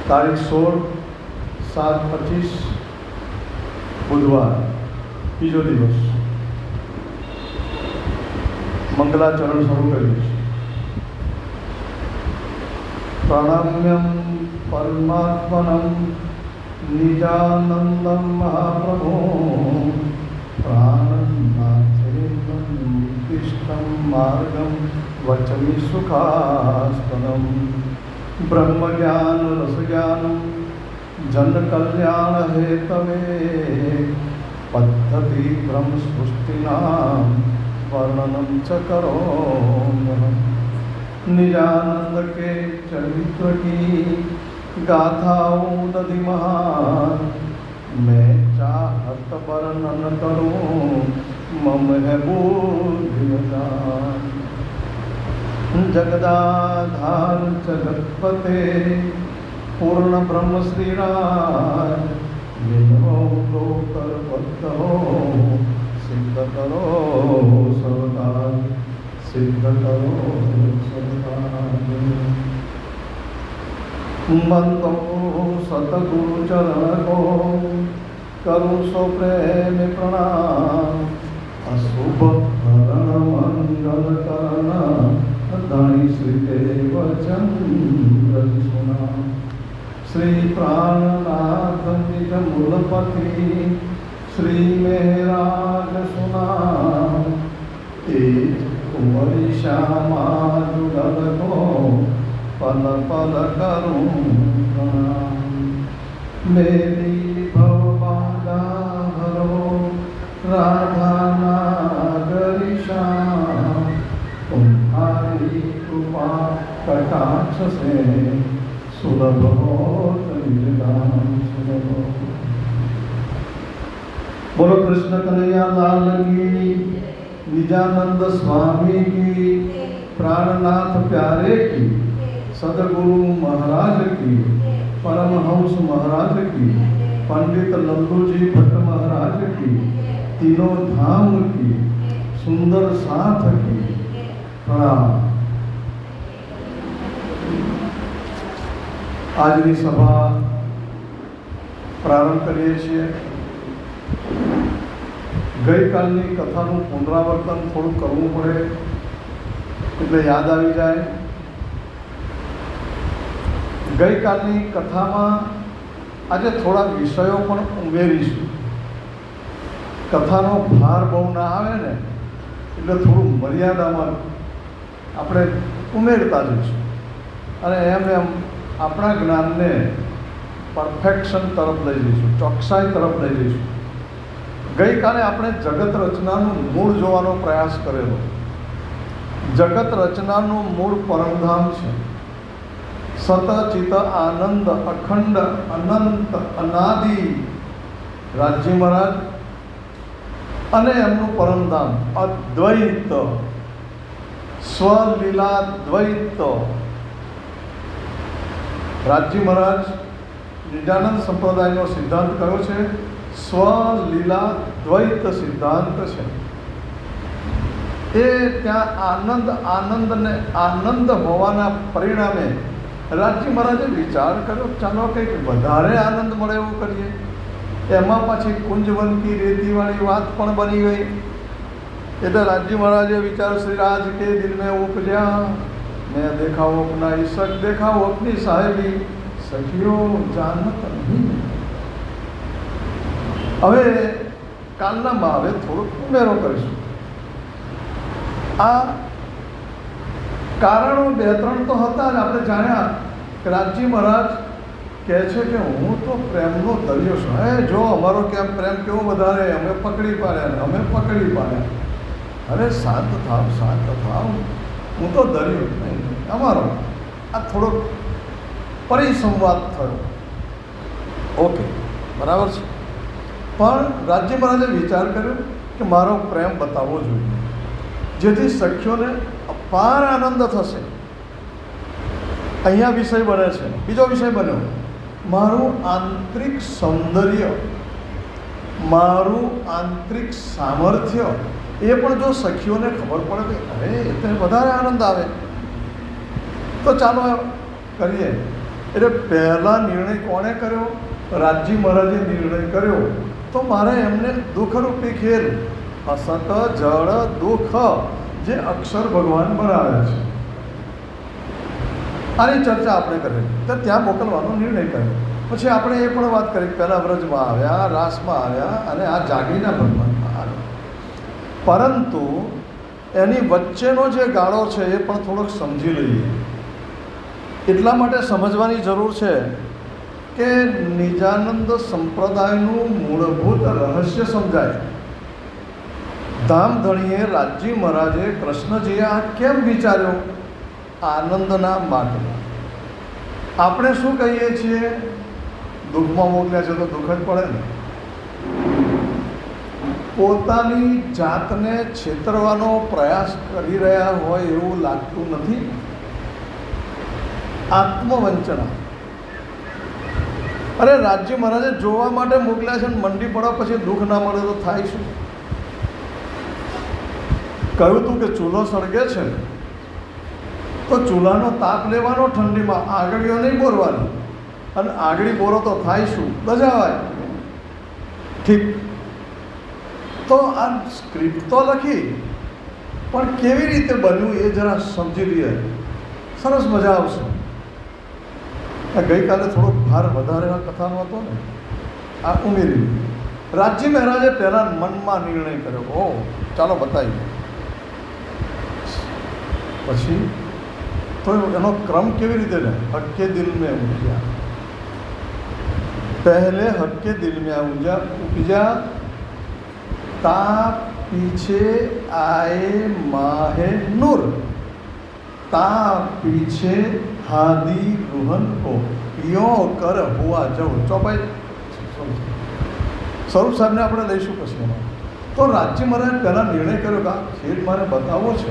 તારીખ 16/7/25 બુધવાર, બીજો દિવસ. મંગલાચરણ શરૂ કર્યું છે. પ્રણમ્યમ પરમાત્મનમ નિજાનંદમ મહાપ્રભુ પ્રાણનાથેષ્ટમ માર્ગમ વચમી સુખાસ્પદમ બ્રહ્મજ્ઞાન રસજ્ઞાનમ જનકલ્યાણ હેતવે પદ્ધતિ બ્રહ્મ સૃષ્ટિનામ વર્ણનમ ચ કરોમ્યહમ. निजानंद के चरित्र की गाथाओं नदी महान मैं चाहत वर्णन करूं मम है बुद्धिदान. जगदाधार जगतपते पूर्ण ब्रह्म श्री राज विनो कर बद्ध हो सिद्ध करो सर्वदा सिद्ध करो बंदो सतगुरु चरण को करूँ सो प्रेम प्रणाम. अशुभ हरण मंगल करना धनी श्री देव चंद्र सुना. श्री प्राणनाथ निज मूलपति श्री मेहराज सुना. कुंवरी श्यामा जुगल को पल पल करूं प्रणाम. मेरी भवबाधा हरो राधा नागरी श्याम. तुम्हारी कृपा कटाक्ष से सुलभ हो निजदान सुलभ. बोलो कृष्ण कन्हैया लाल की, निजानंद स्वामी की, प्राणनाथ प्यारे की, सदगुरु महाराज की, परमहंस महाराज की, पंडित लल्लू जी भट्ट महाराज की, तीनों धाम की, सुंदर साथ की प्रणाम. આજની સભા પ્રારંભ કરીએ છીએ. ગઈકાલની કથાનું પુનરાવર્તન થોડું કરવું પડે એટલે યાદ આવી જાય. ગઈકાલની કથામાં આજે થોડા વિષયો પણ ઉમેરીશું. કથાનો ભાર બહુ ના આવે ને એટલે થોડું મર્યાદામાં આપણે ઉમેરતા જઈશું અને એમ આપણા જ્ઞાનને પરફેક્શન તરફ લઈ જઈશું, ચોકસાઈ તરફ લઈ જઈશું. ગઈકાલે આપણે જગત રચનાનું મૂળ જોવાનો પ્રયાસ કરેલો. જગત રચનાનું મૂળ પરમધામ છે. સતચિત આનંદ અખંડ અનંત અનાદિ રાજ્ય મહારાજ અને એમનું પરમધામ અદ્વૈત સ્વલીલાદ્વૈત. રાજ્ય મહારાજ નિજાનંદ સંપ્રદાયનો સિદ્ધાંત કયો છે? સ્વલીલાદ્વૈત સિદ્ધાંત છે. એ ત્યાં આનંદને આનંદ હોવાના પરિણામે રાજ્ય મહારાજે વિચાર કર્યો, ચાલો કંઈક વધારે આનંદ મળે એવું કરીએ. એમાં પછી કુંજવંતી રેતીવાળી વાત પણ બની ગઈ. એટલે રાજ્ય મહારાજે વિચાર શ્રી રાજ કે દિલ મેં ઉપજ્યા મેં દેખાઓ અપના ઈશક દેખાઓ અપની સાહેબી સખીઓ જાનત નહીં. હવે કાલનામાં હવે થોડોક ઉમેરો કરીશું. આ કારણો 2-3 તો હતા જ. આપણે જાણ્યા કે રાજ્ય મહારાજ કહે છે કે હું તો પ્રેમનો દરિયો છું. જો અમારો કેમ પ્રેમ કેવો વધારે, અમે પકડી પાડ્યા. અરે શાંત થાવ, હું તો દરિયો નહીં. અમારો આ થોડોક પરિસંવાદ થયો. ઓકે, બરાબર છે. પણ રાજ્ય મહારાજે વિચાર કર્યો કે મારો પ્રેમ બતાવવો જોઈએ, જેથી સખીઓને અપાર આનંદ થશે. અહીંયા વિષય બને છે. બીજો વિષય બન્યો મારું આંતરિક સૌંદર્ય, મારું આંતરિક સામર્થ્ય. એ પણ જો સખીઓને ખબર પડે કે અરે એટલે વધારે આનંદ આવે તો ચાલો કરીએ. એટલે પહેલાં નિર્ણય કોણે કર્યો? રાજજી મહારાજે નિર્ણય કર્યો. તો મારે એમને દુઃખરૂપી ખેલ અસત જળ દુઃખ જે અક્ષર ભગવાન બનાવ્યા છે આની ચર્ચા આપણે કરી તો ત્યાં મોકલવાનો નિર્ણય કર્યો. પછી આપણે એ પણ વાત કરી પહેલાં વ્રજમાં આવ્યા, રાસમાં આવ્યા અને આ જાગીના બ્રહ્માંડમાં આવ્યા. પરંતુ એની વચ્ચેનો જે ગાળો છે એ પણ થોડોક સમજી લઈએ. એટલા માટે સમજવાની જરૂર છે કે નિજાનંદ સંપ્રદાયનું મૂળભૂત રહસ્ય સમજાય. ધામધણીએ રાજજી મહારાજે કૃષ્ણજીએ આ કેમ વિચાર્યો? આનંદના માટે. આપણે શું કહીએ છીએ? દુઃખમાં મોકલ્યા છે તો દુઃખ જ પડે ને. પોતાની જાતને છેતરવાનો પ્રયાસ કરી રહ્યા હોય એવું લાગતું નથી? આત્મવંચના. અરે રાજજી મહારાજે જોવા માટે મોકલ્યા છે ને મંડી પડવા પછી દુઃખ ના મળે તો થાય શું? કહ્યું તું કે ચૂલો સળગે છે તો ચૂલાનો તાપ લેવાનો ઠંડીમાં, આગળીઓ નહીં બોરવાની. અને આગળી બોરો તો થાય શું? બજાવાય. ઠીક. તો આ સ્ક્રિપ્ટ તો લખી, પણ કેવી રીતે બન્યું એ જરા સમજી લઈએ, સરસ મજા આવશે. ગઈકાલે થોડોક ભાર વધારે કથાનો હતો ને, આ ઉમેરી. રાજજી મહારાજે પહેલાં મનમાં નિર્ણય કર્યો, ચાલો બતાવીએ. પછી તો એનો ક્રમ કેવી રીતે ને? હક્કે દિલ મેં ઉપજ્યા. પહેલે હક્કે દિલ મેં ઉપજ્યા તા પીછે આए માહે નૂર, તા પીછે હાદી રૂહન કો યો કર હુઆ જવ. ચોપાઈ સ્વરૂપ સાહેબને આપણે લઈશું પછી એમાં. તો રાજજી મહારાજ પહેલાં નિર્ણય કર્યો કે આ ખેલ મારે બતાવવો છે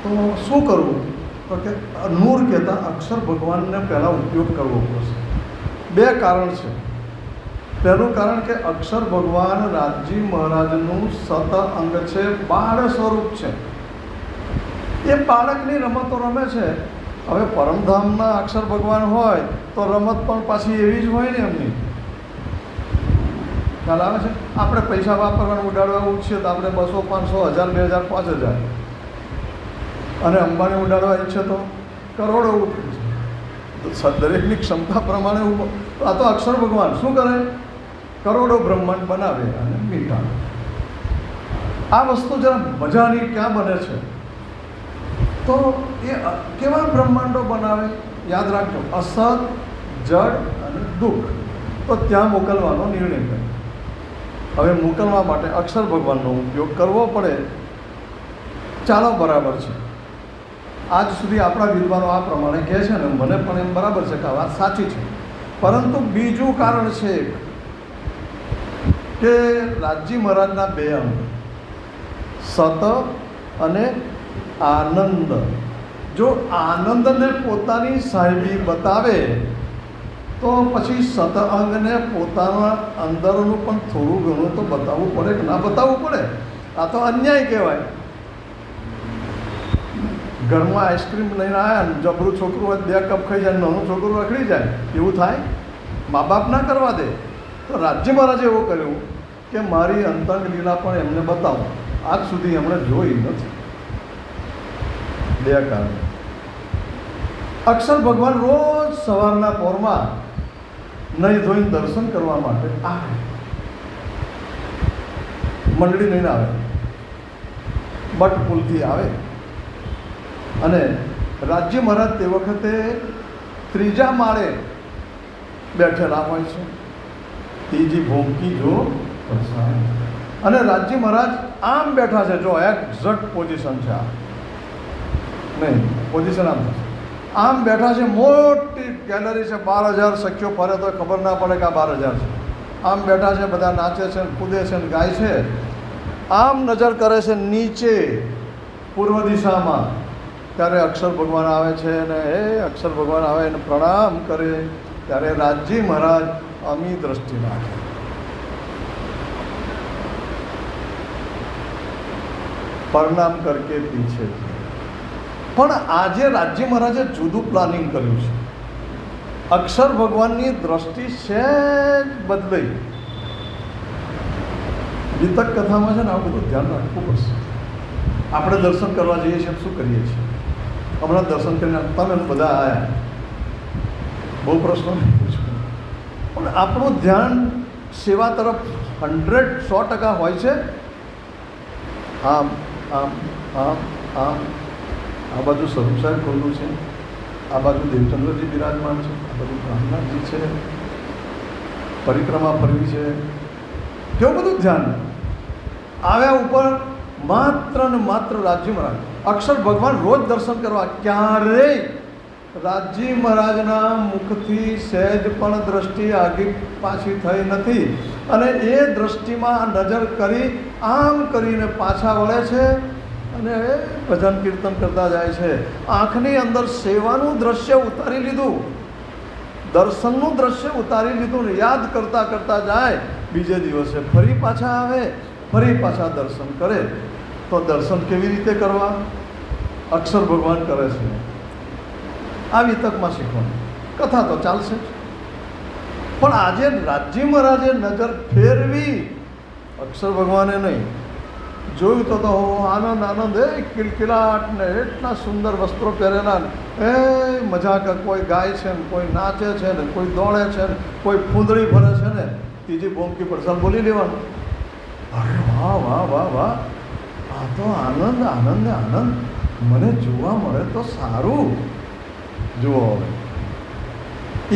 તો શું કરવું? તો કે નૂર કહેતા અક્ષર ભગવાનને પહેલાં ઉપયોગ કરવો પડશે. બે કારણ છે. પહેલું કારણ કે અક્ષર ભગવાન રાજજી મહારાજનું સત અંગ છે, બાળ સ્વરૂપ છે. એ બાળકની રમતો રમે છે. હવે પરમધામના અક્ષર ભગવાન હોય તો રમત પણ પાછી એવી જ હોય ને એમની. ખ્યાલ આવે છે? આપણે પૈસા વાપરવાનું ઉડાડવા ઉઠીએ તો આપણે 200, 500, 1000, 2000, 5000 અને અંબાણી ઉડાડવા ઈચ્છે તો કરોડો ઉઠે છે. દરેકની ક્ષમતા પ્રમાણે આ તો અક્ષર ભગવાન શું કરે? કરોડો બ્રહ્માંડ બનાવે અને મીટાવે. આ વસ્તુ જરા મજાની ક્યાં બને છે? તો એ કેવા બ્રહ્માંડો બનાવે? યાદ રાખજો, અસત, જડ અને દુઃખ. તો ત્યાં મોકલવાનો નિર્ણય કર્યો. હવે મોકલવા માટે અક્ષર ભગવાનનો ઉપયોગ કરવો પડે. ચાલો, બરાબર છે. આજ સુધી આપણા વિદ્વાનો આ પ્રમાણે કહે છે ને, મને પણ એમ બરાબર છે કે આ વાત સાચી છે. પરંતુ બીજું કારણ છે કે રાજજી મહારાજના બે અંગ સત અને આનંદ. જો આનંદને પોતાની સાહેબી બતાવે તો પછી સત અંગને પોતાના અંદરનું પણ થોડું ઘણું તો બતાવવું પડે કે ના બતાવવું પડે? આ તો અન્યાય કહેવાય. ઘરમાં આઈસ્ક્રીમ લઈને આવ્યા ને જબરું છોકરું હોય, 2 કપ ખાઈ જાય, નાનું છોકરું રખડી જાય, એવું થાય? મા બાપ ના કરવા દે. તો રાજજી મહારાજે એવું કર્યું કે મારી અંતંગ લીલા પણ એમને બતાવો. આજ સુધી એમણે જોઈ નથી. બે કારણ. અક્ષર ભગવાન રોજ સવારના પોરમાં નહીં ધોઈને દર્શન કરવા માટે આવે. મંડળી લઈને આવે, બટપુલથી આવે. અને રાજજી મહારાજ તે વખતે 3જા માળે બેઠેલા હોય છે. ત્રીજી ભૂમકી જો અને રાજજી મહારાજ આમ બેઠા છે. જો એક્ઝેક્ટ પોઝિશન છે આ, નહીં પોઝિશન આમ થશે. આમ બેઠા છે. મોટી ગેલેરી છે, 12000 સખ્યો ફરે તો ખબર ના પડે કે આ 12000 છે. આમ બેઠા છે, બધા નાચે છે, કૂદે છે, ગાય છે. આમ નજર કરે છે નીચે પૂર્વ દિશામાં. ત્યારે અક્ષર ભગવાન આવે છે અને એ અક્ષર ભગવાન આવે એને પ્રણામ કરે. ત્યારે રાજજી મહારાજ અમી દ્રષ્ટિ નાખે. પ્રણામ કરકે પીછે. પણ આજે રાજજી મહારાજે જુદું પ્લાનિંગ કર્યું છે. અક્ષર ભગવાનની દ્રષ્ટિ સહેજ બદલાઈ. ગીતક કથામાં છે ને આ બધું ધ્યાન રાખવું પડશે. આપણે દર્શન કરવા જઈએ છીએ શું કરીએ છીએ? હમણાં દર્શન કરીને તમે બધા આવ્યા, બહુ પ્રશ્નો નહીં પૂછવું, પણ આપણું ધ્યાન સેવા તરફ 100% હોય છે. આમ આમ આમ આમ આ બાજુ સ્વરૂપ સાહેબ ખોલું છે, આ બાજુ દેવચંદ્રજી બિરાજમાન છે, આ બાજુ બ્રહ્મનાથજી છે, પરિક્રમા ફરવી છે, કેવું બધું ધ્યાન. આવ્યા ઉપર માત્ર ને માત્ર રાજજી મહારાજ, અક્ષર ભગવાન રોજ દર્શન કરવા. ક્યારેય રાજજી મહારાજના મુખથી સહેજ પણ દ્રષ્ટિ આગી પાછી થઈ નથી. અને એ દ્રષ્ટિમાં નજર કરી આમ કરીને પાછા વળે છે અને ભજન કીર્તન કરતા જાય છે. આંખની અંદર સેવાનું દ્રશ્ય ઉતારી લીધું, દર્શનનું દ્રશ્ય ઉતારી લીધું ને યાદ કરતાં કરતાં જાય. બીજે દિવસે ફરી પાછા આવે, ફરી પાછા દર્શન કરે. તો દર્શન કેવી રીતે કરવા? અક્ષર ભગવાન કરે છે. આવી તકમાં શીખવાનું. કથા તો ચાલશે જ, પણ આજે રાજજી મહારાજે નજર ફેરવી, અક્ષર ભગવાને નહીં. જોયું તો આનંદ આનંદ, એ કિલકિલાટ ને એટલા સુંદર વસ્ત્રો પહેરેલા, એ મજા કર. કોઈ ગાય છે ને, કોઈ નાચે છે ને, કોઈ દોડે છે ને, કોઈ ફૂંદડી ભરે છે ને, ત્રીજી બોમકી પડસાલ બોલી લેવાનું. અરે વાહ વાહ વાહ વાહ, આ તો આનંદ આનંદ ને આનંદ. મને જોવા મળે તો સારું. જુઓ, હવે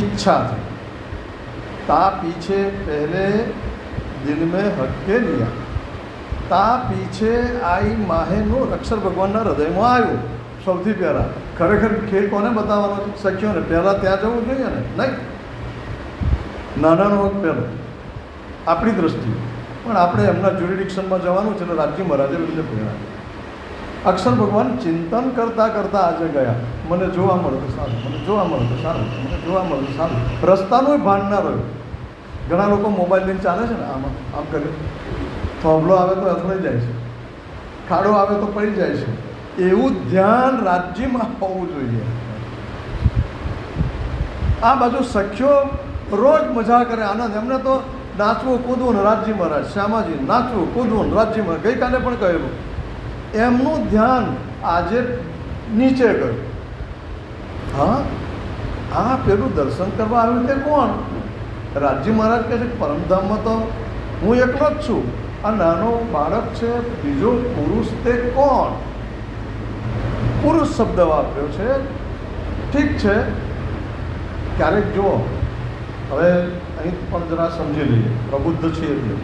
ઈચ્છા થઈ. તા પીછે પહેલે દિલ મેં હટકે લિયા, તા પીછે આઈ માહેનું અક્ષર ભગવાનના હૃદયમાં આવ્યું. સૌથી પહેલાં ખરેખર ખેલ કોને બતાવવાનો છે? સખ્યોને. પહેલાં ત્યાં જવું જોઈએ ને? નહીં, નાનાનો વખત પહેલો આપણી દ્રષ્ટિએ, પણ આપણે એમના જ્યુરિડિક્શનમાં જવાનું છે. એટલે રાજજી મહારાજે રીતે પ્રેરણા. અક્ષર ભગવાન ચિંતન કરતાં કરતાં આજે ગયા. મને જોવા મળે તો સારું, મને જોવા મળે તો સારું, મને જોવા મળે તો સારું. રસ્તાનું ભાન ના રહ્યું. ઘણા લોકો મોબાઈલ લઈને ચાલે છે ને, આમાં આમ કરે, થોભલો આવે તો અથડાઈ જાય છે, ખાડો આવે તો પડી જાય છે. એવું ધ્યાન રાજ્યમાં હોવું જોઈએ. આ બાજુ સખ્યો રોજ મજા કરે, આનંદ. એમને તો નાચવું કૂદવું ને રાજજી મહારાજ, શ્યામાજી નાચવું કૂદવું ને રાજજી મહારાજ. ગઈકાલે પણ કહેલું, એમનું ધ્યાન આજે નીચે ગયું. હા, આ પેલું દર્શન કરવા આવ્યું તે કોણ? રાજજી મહારાજ કહે છે કે પરમધામમાં તો હું એકલો જ છું, આ નાનો બાળક છે, બીજો પુરુષ તે કોણ? પુરુષ શબ્દ વાપર્યો છે. ઠીક છે, ક્યારેક જુઓ, હવે અહીં પણ જરા સમજી લઈએ, પ્રબુદ્ધ છીએ એટલે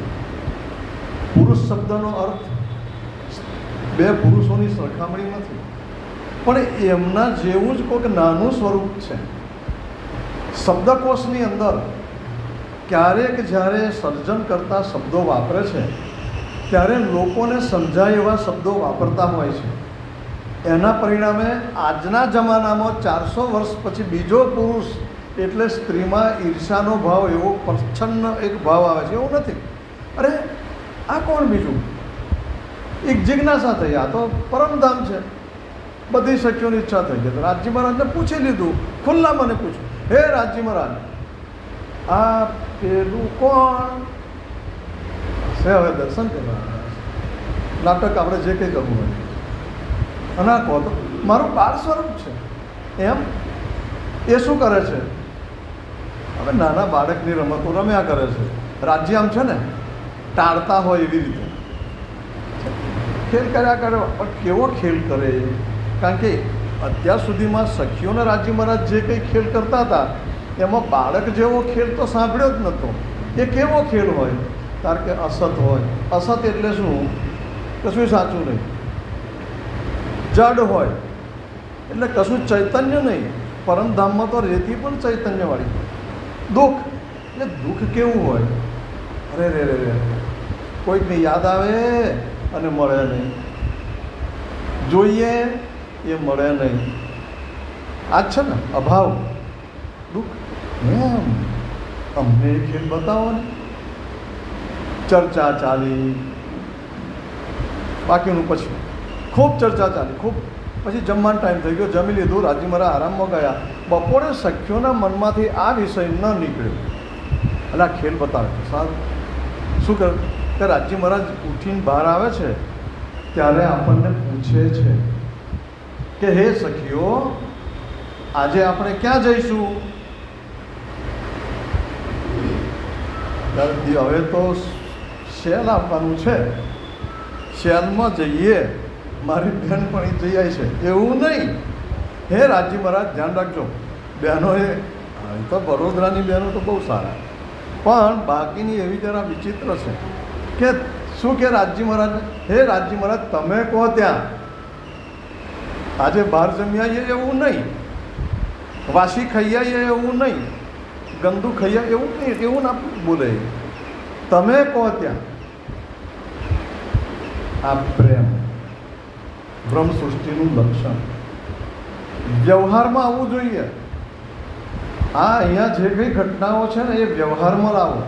પુરુષ શબ્દનો અર્થ બે પુરુષોની સરખામણી નથી, પણ એમના જેવું જ કોઈક નાનું સ્વરૂપ છે. શબ્દકોશની અંદર ક્યારેક જ્યારે સર્જન કરતા શબ્દો વાપરે છે ત્યારે લોકોને સમજાય એવા શબ્દો વાપરતા હોય છે. એના પરિણામે આજના જમાનામાં 400 વર્ષ પછી બીજો પુરુષ એટલે સ્ત્રીમાં ઈર્ષાનો ભાવ, એવો પ્રચ્છન્ન એક ભાવ આવે છે. એવું નથી, અરે આ કોણ બીજું? એક જિજ્ઞાસા થઈ, આ તો પરમધામ છે. બધી સખીઓની ઈચ્છા થઈ ગઈ. રાજજી મહારાજને પૂછી લીધું, ખુલ્લા મને પૂછ્યું, હે રાજજી મહારાજ, આ પેલું કોણ છે? હવે દર્શન કરવા નાટક આપણે જે કંઈ કરવું હોય, અને આ કહો તો મારું બાળ સ્વરૂપ છે એમ. એ શું કરે છે? હવે નાના બાળકની રમતો રમ્યા કરે છે. રાજ્ય આમ છે ને, ટાળતા હોય એવી રીતે ખેલ કર્યા કરે. પણ કેવો ખેલ કરે? કારણ કે અત્યાર સુધીમાં સખીઓના રાજજી મહારાજ જે કંઈ ખેલ કરતા હતા એમાં બાળક જેવો ખેલ તો સાંભળ્યો જ નહોતો. એ કેવો ખેલ હોય? કારણ કે અસત હોય. અસત એટલે શું? કશું સાચું નહીં. જડ હોય એટલે કશું ચૈતન્ય નહીં. પરમધામમાં તો રેતી પણ ચૈતન્યવાળી. દુઃખ એટલે દુઃખ કેવું હોય? અરે રે રે રે, કોઈકને યાદ આવે અને મળે નહીં, જોઈએ એ મળે નહીં. આ છે ને અભાવ, દુઃખ. એમ અમને એ ખેલ બતાવો ને. ચર્ચા ચાલી, બાકીનું પછી ખૂબ ચર્ચા ચાલી, ખૂબ. પછી જમવાનો ટાઈમ થઈ ગયો, જમી લીધું, રાજજી મહારાજ આરામમાં ગયા. બપોરે સખ્યોના મનમાંથી આ વિષય ન નીકળ્યો અને આ ખેલ બતાવે છે. સારું શું કરે કે રાજજી મહારાજ ઉઠીને બહાર આવે છે ત્યારે આપણને પૂછે છે કે હે સખીઓ, આજે આપણે ક્યાં જઈશું? હવે તો શેલ આપવાનું છે, શેલમાં જઈએ. મારી બહેન પણ જઈ આવી છે એવું નહીં. હે રાજજી મહારાજ ધ્યાન રાખજો, બહેનોએ તો વડોદરાની બહેનો તો બહુ સારા, પણ બાકીની એવી જરા વિચિત્ર છે કે શું કે રાજજી મહારાજ, હે રાજજી મહારાજ તમે કહો ત્યાં આજે બહાર જમી આવીએ એવું નહીં, વાસી ખાઈ આવીએ એવું નહીં, ગંદુ ખાઈ આવીએ એવું નહીં, એવું ના બોલે. તમે કહો ત્યાં. આ પ્રેમ બ્રહ્મ સૃષ્ટિનું લક્ષણ વ્યવહારમાં આવવું જોઈએ. આ અહીંયા જે કંઈ ઘટનાઓ છે ને એ વ્યવહારમાં લાવો,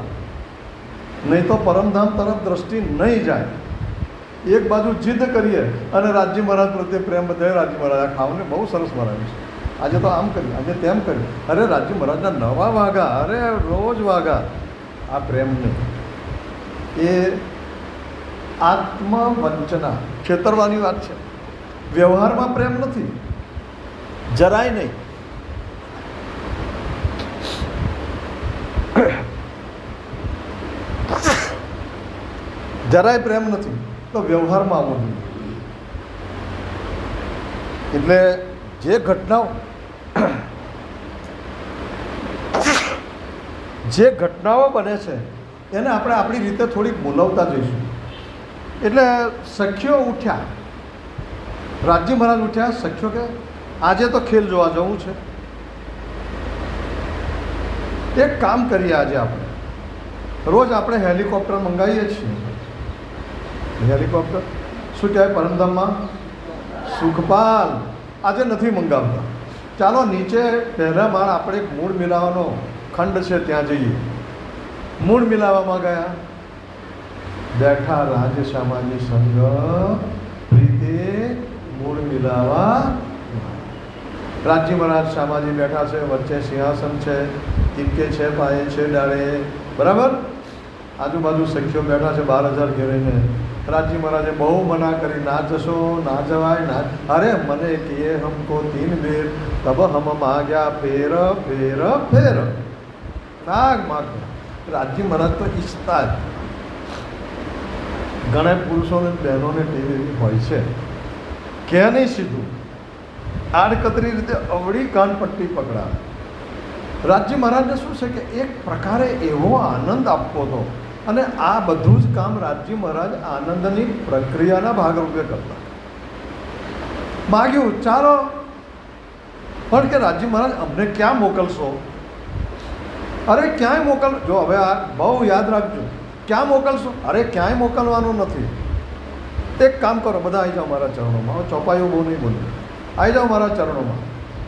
નહીં તો પરમધામ તરફ દ્રષ્ટિ નહીં જાય. એક બાજુ જીદ કરીએ અને રાજજી મહારાજ પ્રત્યે પ્રેમ બધાય. રાજજી મહારાજ આ ખાવને બહુ સરસ બનાવ્યું છે, આજે તો આમ કર્યું, આજે તેમ કર્યું, અરે રાજજી મહારાજના નવા વાગા, અરે રોજ વાગા. આ પ્રેમ નહીં, એ આત્મવંચના, છેતરવાની વાત છે. વ્યવહારમાં પ્રેમ નથી, જરાય નહીં. જરાય પ્રેમ નથી તો વ્યવહારમાં આવવું જોઈએ. એટલે જે ઘટનાઓ બને છે એને આપણે આપણી રીતે થોડીક બોલાવતા જઈશું. એટલે સખ્યો ઉઠ્યા, રાજજી મહારાજ ઉઠ્યા, સખ્યો કે આજે તો ખેલ જોવા જવું છે. એક કામ કરીએ, આજે આપણે રોજ આપણે હેલિકોપ્ટર મંગાવીએ છીએ. હેલિકોપ્ટર શું કહેવાય પરમધામમાં? સુખપાલ. આજે નથી મંગાવતા, ચાલો નીચે પહેલા માળ આપણે મૂળ મિલાવાનો ખંડ છે ત્યાં જઈએ. મૂળ મિલાવવામાં ગયા, બેઠા રાજશ્યામાજી સંગ પ્રીતે મૂળ મિલાવા. રાજજી મહારાજ શ્યામાજી બેઠા છે, વચ્ચે સિંહાસન છે, ટીપકે છે, પાયે છે ડાળે, બરાબર. આજુબાજુ સખીઓ બેઠા છે 12,000 ઘેરીને. રાજજી મહારાજે બહુ મના કરી, ના જશો, ના જવાય, ના. અરે મને કિએ હમકો 3 બેર, તબ હમ માગ્યા ફેર ફેર ફેર. નાગ માગ. રાજજી મહારાજ તો ઈચ્છતા જ. ઘણા પુરુષોને બહેનોને ટેવ હોય છે કે નહીં સીધું આડકતરી રીતે અવળી કાનપટ્ટી પકડાવે. રાજજી મહારાજને શું છે કે એક પ્રકારે એવો આનંદ આપવો હતો, અને આ બધું જ કામ રાજજી મહારાજ આનંદની પ્રક્રિયાના ભાગરૂપે કરતા. માગ્યું ચાલો, પણ કે રાજજી મહારાજ અમને ક્યાં મોકલશો? અરે ક્યાંય મોકલ, જો હવે આ બહુ યાદ રાખજો, ક્યાં મોકલશો? અરે ક્યાંય મોકલવાનું નથી. એક કામ કરો, બધા આવી જાઓ મારા ચરણોમાં. હવે ચોપાઈઓ બહુ નહીં બોલું, આવી જાઓ મારા ચરણોમાં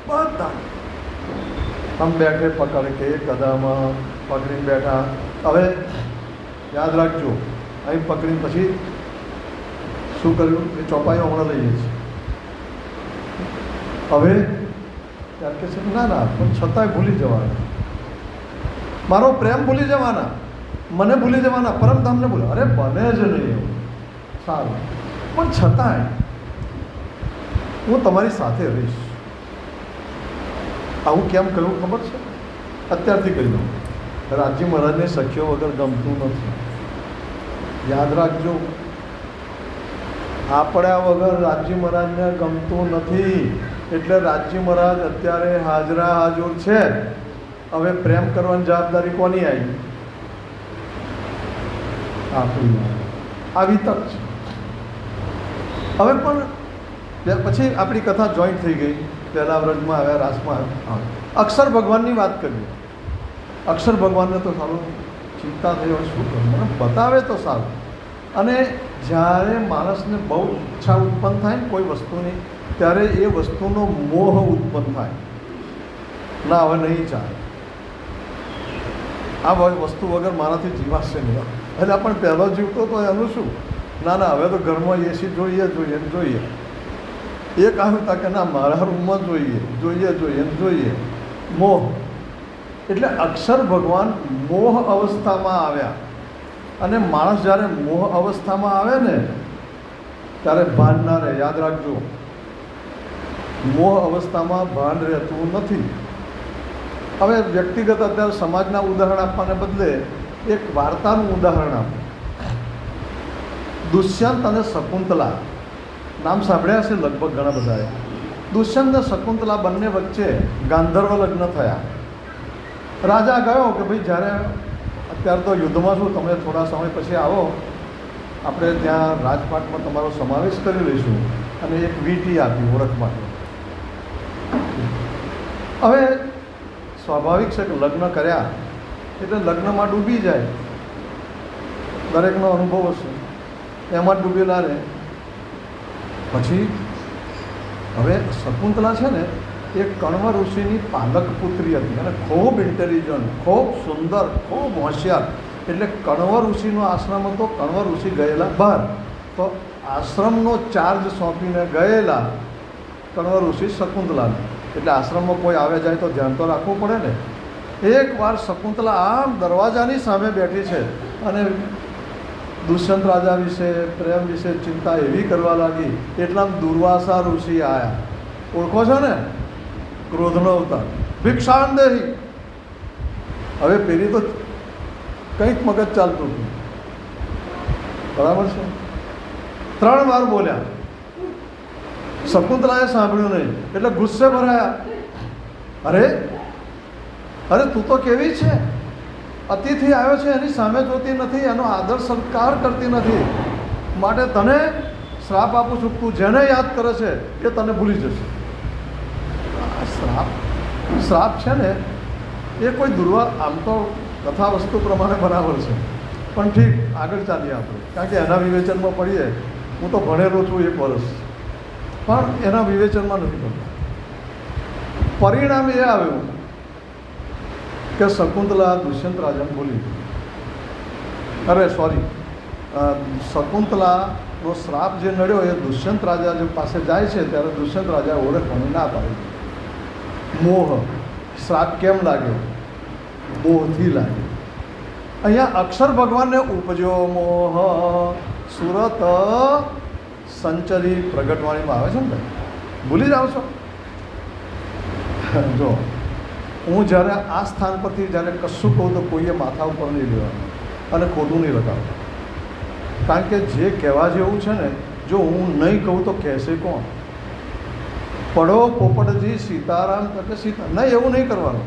બધા. તમે બેઠે પકડ કે કદામાં પકડીને બેઠા. હવે યાદ રાખજો, અહીં પકડીને પછી શું કર્યું એ ચોપાઈઓ હમણાં લઈએ છીએ. હવે ત્યારે કહે છે ના ના, પણ છતાંય ભૂલી જવાના, મારો પ્રેમ ભૂલી જવાના, મને ભૂલી જવાના, પરમધામને ભૂલે. અરે બને જ નહીં એવું. સારું, પણ છતાંય હું તમારી સાથે રહીશ. આવું કેમ કહ્યું ખબર છે? અત્યારથી કહી દઉં. રાજજી મહારાજને સખ્યો વગર ગમતું નથી. યાદ રાખજો, આપણા વગર રાજજી મહારાજને ગમતું નથી. એટલે રાજજી મહારાજ અત્યારે હાજરા હાજર છે. હવે પ્રેમ કરવાની જવાબદારી કોની આવી? આપણી. આવી તક છે. હવે પણ પછી આપણી કથા જોઈન્ટ થઈ ગઈ. પહેલાં વ્રજમાં આવ્યા, રાસમાં આવ્યા. અક્ષર ભગવાનની વાત કરીએ. અક્ષર ભગવાનને તો સારું ચિંતા થઈ હોય, શું કરું, મને બતાવે તો સારું. અને જ્યારે માણસને બહુ ઈચ્છા ઉત્પન્ન થાય ને કોઈ વસ્તુની, ત્યારે એ વસ્તુનો મોહ ઉત્પન્ન થાય. ના હવે નહીં ચાલે, આ વસ્તુ વગર મારાથી જીવાશે નહીં. એટલે પણ પહેલો જીવતો તો એનું શું? ના ના, હવે તો ઘરમાં એસી જોઈએ જોઈએ જોઈએ. એક આવ્યું તા કે ના મારા રૂમમાં જોઈએ જોઈએ જોઈએ જોઈએ. મોહ એટલે અક્ષર ભગવાન મોહ અવસ્થામાં આવ્યા. અને માણસ જ્યારે મોહ અવસ્થામાં આવે ને ત્યારે ભાન ના રહે. યાદ રાખજો, મોહ અવસ્થામાં ભાન રહેતું નથી. હવે વ્યક્તિગત અત્યારે સમાજના ઉદાહરણ આપવાને બદલે એક વાર્તાનું ઉદાહરણ આપો. દુષ્યંત અને શકુંતલા નામ સાંભળ્યા છે લગભગ ઘણા બધાએ. દુષ્યંત અને શકુંતલા બંને વચ્ચે ગાંધર્વ લગ્ન થયા. રાજા ગયો કે ભાઈ જ્યારે અત્યારે તો યુદ્ધમાં છું, તમે થોડા સમય પછી આવો, આપણે ત્યાં રાજપાટમાં તમારો સમાવેશ કરી લઈશું. અને એક વીંટી આપી ઓળખ માટે. હવે સ્વાભાવિક છે કે લગ્ન કર્યા એટલે લગ્નમાં ડૂબી જાય, દરેકનો અનુભવ હશે, એમાં જ ડૂબેલા રહે. પછી હવે શકુંતલા છે ને એ કણવ ઋષિની પાલક પુત્રી હતી અને ખૂબ ઇન્ટેલિજન્ટ, ખૂબ સુંદર, ખૂબ હોશિયાર. એટલે કણવ ઋષિનો આશ્રમ હતો. કણવ ઋષિ ગયેલા બહાર, તો આશ્રમનો ચાર્જ સોંપીને ગયેલા કણવ ઋષિ શકુંતલાને. એટલે આશ્રમમાં કોઈ આવે જાય તો ધ્યાન તો રાખવું પડે ને. એકવાર શકુંતલા આમ દરવાજાની સામે બેઠી છે અને દુષ્યંત રાજા વિશે, પ્રેમ વિશે ચિંતા એવી કરવા લાગી. એટલા દુર્વાસા ઋષિ આવ્યા. ઓળખો છો ને, ક્રોધનો અવતાર, ભિક્ષાંદેહી. હવે પેલી તો કંઈક મગજ ચાલતું હતું, બરાબર છે. 3 વાર બોલ્યા. શકુંતલાએ સાંભળ્યું નહીં એટલે ગુસ્સે ભરાયા. અરે અરે તું તો કેવી છે, અતિથિ આવ્યો છે એની સામે જોતી નથી, એનો આદર સત્કાર કરતી નથી, માટે તને શ્રાપ આપું છું. તું જેને યાદ કરે છે એ તને ભૂલી જશે. શ્રાપ છે ને એ કોઈ આમ તો કથા વસ્તુ પ્રમાણે બરાબર છે, પણ ઠીક, આગળ ચાલીએ આપણે, કારણ કે એના વિવેચનમાં પડીએ. હું તો ભણેલો છું 1 વર્ષ, પણ એના વિવેચનમાં નથી પડતો. પરિણામ એ આવ્યું કે શકુંતલા દુષ્યંત રાજાને બોલી, અરે સોરી, શકુંતલાનો શ્રાપ જે નડ્યો એ દુષ્યંત રાજા જે પાસે જાય છે ત્યારે દુષ્યંત રાજાએ ઓળખવાની ના પાડી. મોહ. શ્રાપ કેમ લાગ્યો? મોહથી લાગ્યો. અહીંયા અક્ષર ભગવાનને ઉપજ્યો મોહ સુરત સંચરી પ્રગટવાણીમાં આવે છે ને ભાઈ, ભૂલી જાઓ છો. જો હું જ્યારે આ સ્થાન પરથી જ્યારે કશું કહું તો કોઈએ માથા ઉપર નહીં લેવાનું અને ખોટું નહીં લગાવવું. કારણ કે જે કહેવા જેવું છે ને, જો હું નહીં કહું તો કહેશે કોણ? પડો પોપટજી સીતારામ એટલે સીતા નહીં, એવું નહીં કરવાનું.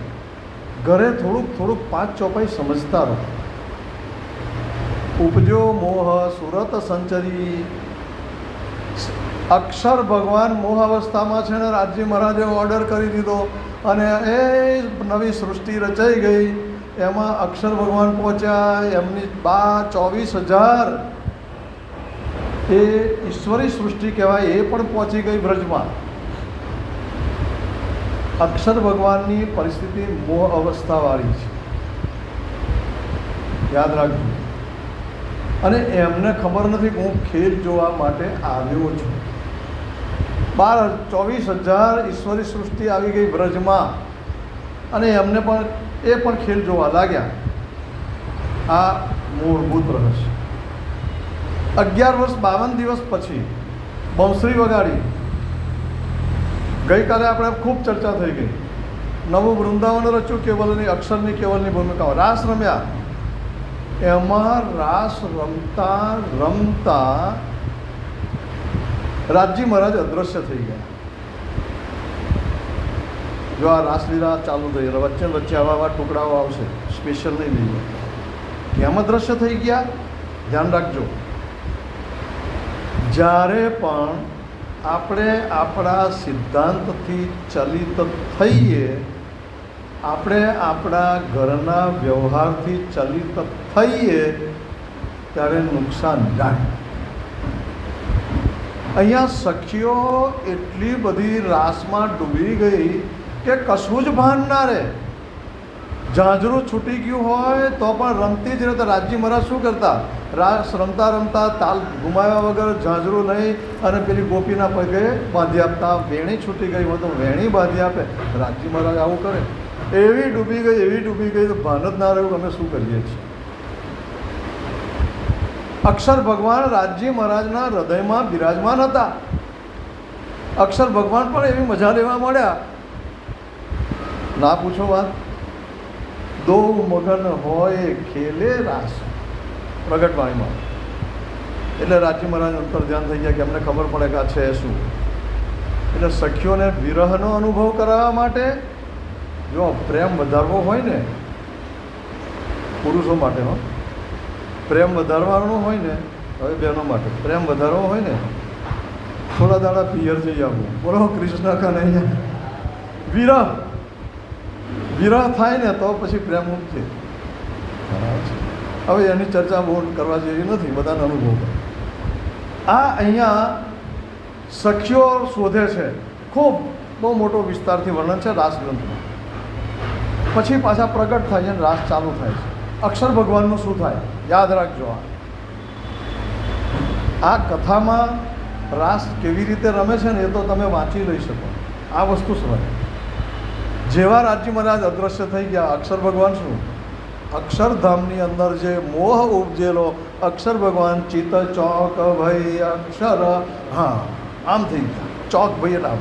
ઘરે થોડુંક 5 ચોપાઈ સમજતા રહો. ઉપજો મોહ સુરત સંચરી. અક્ષર ભગવાન મોહ અવસ્થામાં છે ને, રાજજી મહારાજે ઓર્ડર કરી દીધો અને એ નવી સૃષ્ટિ રચાઈ ગઈ. એમાં અક્ષર ભગવાન પહોંચ્યા. એમની 24,000 એ ઈશ્વરી સૃષ્ટિ કહેવાય, એ પણ પહોંચી ગઈ બ્રજમાં. અક્ષર ભગવાનની પરિસ્થિતિ મોહ અવસ્થાવાળી છે, યાદ રાખજો. અને એમને ખબર નથી કે હું ખેલ જોવા માટે આવ્યો છું. 24,000 ઈશ્વરી સૃષ્ટિ આવી ગઈ બ્રજમાં અને એમને પણ એ પણ ખેલ જોવા લાગ્યા. આ મૂળભૂત રહસ્ય. 11 વર્ષ 52 દિવસ પછી બંસરી વગાડી. ગઈકાલે આપણે ખૂબ ચર્ચા થઈ ગઈ. નવું વૃંદાવન રચ્યું, કેવલની અક્ષરની કેવલની ભૂમિકાઓ. રાસ રમ્યા. એમાં રાસ રમતા રમતા રાજજી મહારાજ અદૃશ્ય થઈ ગયા. જો આ રાસલીલા ચાલુ થઈ, વચ્ચે વચ્ચે આવા ટુકડાઓ આવશે, સ્પેશિયલ નહીં લઈએ. કેમ અદૃશ્ય થઈ ગયા? ધ્યાન રાખજો. જ્યારે પણ આપણે આપણા સિદ્ધાંતથી ચલિત થઈએ, આપણે આપણા ઘરના વ્યવહારથી ચલિત થઈએ ત્યારે નુકસાન જાય. અહીંયા સખીઓ એટલી બધી રાસમાં ડૂબી ગઈ કે કશું જ ભાન ના રહે. ઝાંઝરું છૂટી ગયું હોય તો પણ રમતી જ રહેતા. રાજજી મહારાજ શું કરતા? રાસ રમતા રમતા તાલ ગુમાવ્યા વગર ઝાંઝરું નહીં અને પેલી ગોપીના પગે બાંધી આપતા. વેણી છૂટી ગઈ હોય તો વેણી બાંધી આપે. રાજજી મહારાજ આવું કરે. એવી ડૂબી ગઈ તો ભાન જ ના રહ્યું કે અમે શું કરીએ છીએ. અક્ષર ભગવાન રાજી મહારાજના હૃદયમાં બિરાજમાન હતા. અક્ષર ભગવાન પણ એવી મજા લેવા મળ્યા, ના પૂછો વાત. દો મગન હોય ખેલે રાસ, પ્રગટવાણીમાં. એટલે રાજી મહારાજ અંતર ધ્યાન થઈ ગયા કે અમને ખબર પડે કે આ છે શું. એટલે સખીઓને વિરહનો અનુભવ કરાવવા માટે જો પ્રેમ વધારવો હોય ને, પુરુષો માટે પ્રેમ વધારવાનો હોય ને, હવે બહેનો માટે પ્રેમ વધારવો હોય ને, થોડા દાડા પિયર જઈ આવવું. બોલો કૃષ્ણ કનૈયા. વિરહ થાય ને તો પછી પ્રેમ ઉમટે. હવે એની ચર્ચા બહુ કરવા જેવી નથી, બધાને અનુભવ કરે. આ અહીંયા સખીઓ શોધે છે, ખૂબ બહુ મોટો વિસ્તારથી વર્ણન છે રાસ ગ્રંથમાં. પછી પાછા પ્રગટ થાય છે અને રાસ ચાલુ થાય છે. અક્ષર ભગવાનનું શું થાય યાદ રાખજો. આ કથામાં રાસ કેવી રીતે રમે છે ને એ તો તમે વાંચી લઈ શકો. આ વસ્તુ સમજ. જેવા રાજી મહારાજ અદૃશ્ય થઈ ગયા, અક્ષર ભગવાન શું, અક્ષરધામની અંદર જે મોહ ઉપજેલો, અક્ષર ભગવાન ચિત ચોક ભાઈ અક્ષર, હા આમ થઈ ગયા ચોક ભાઈ. એટલે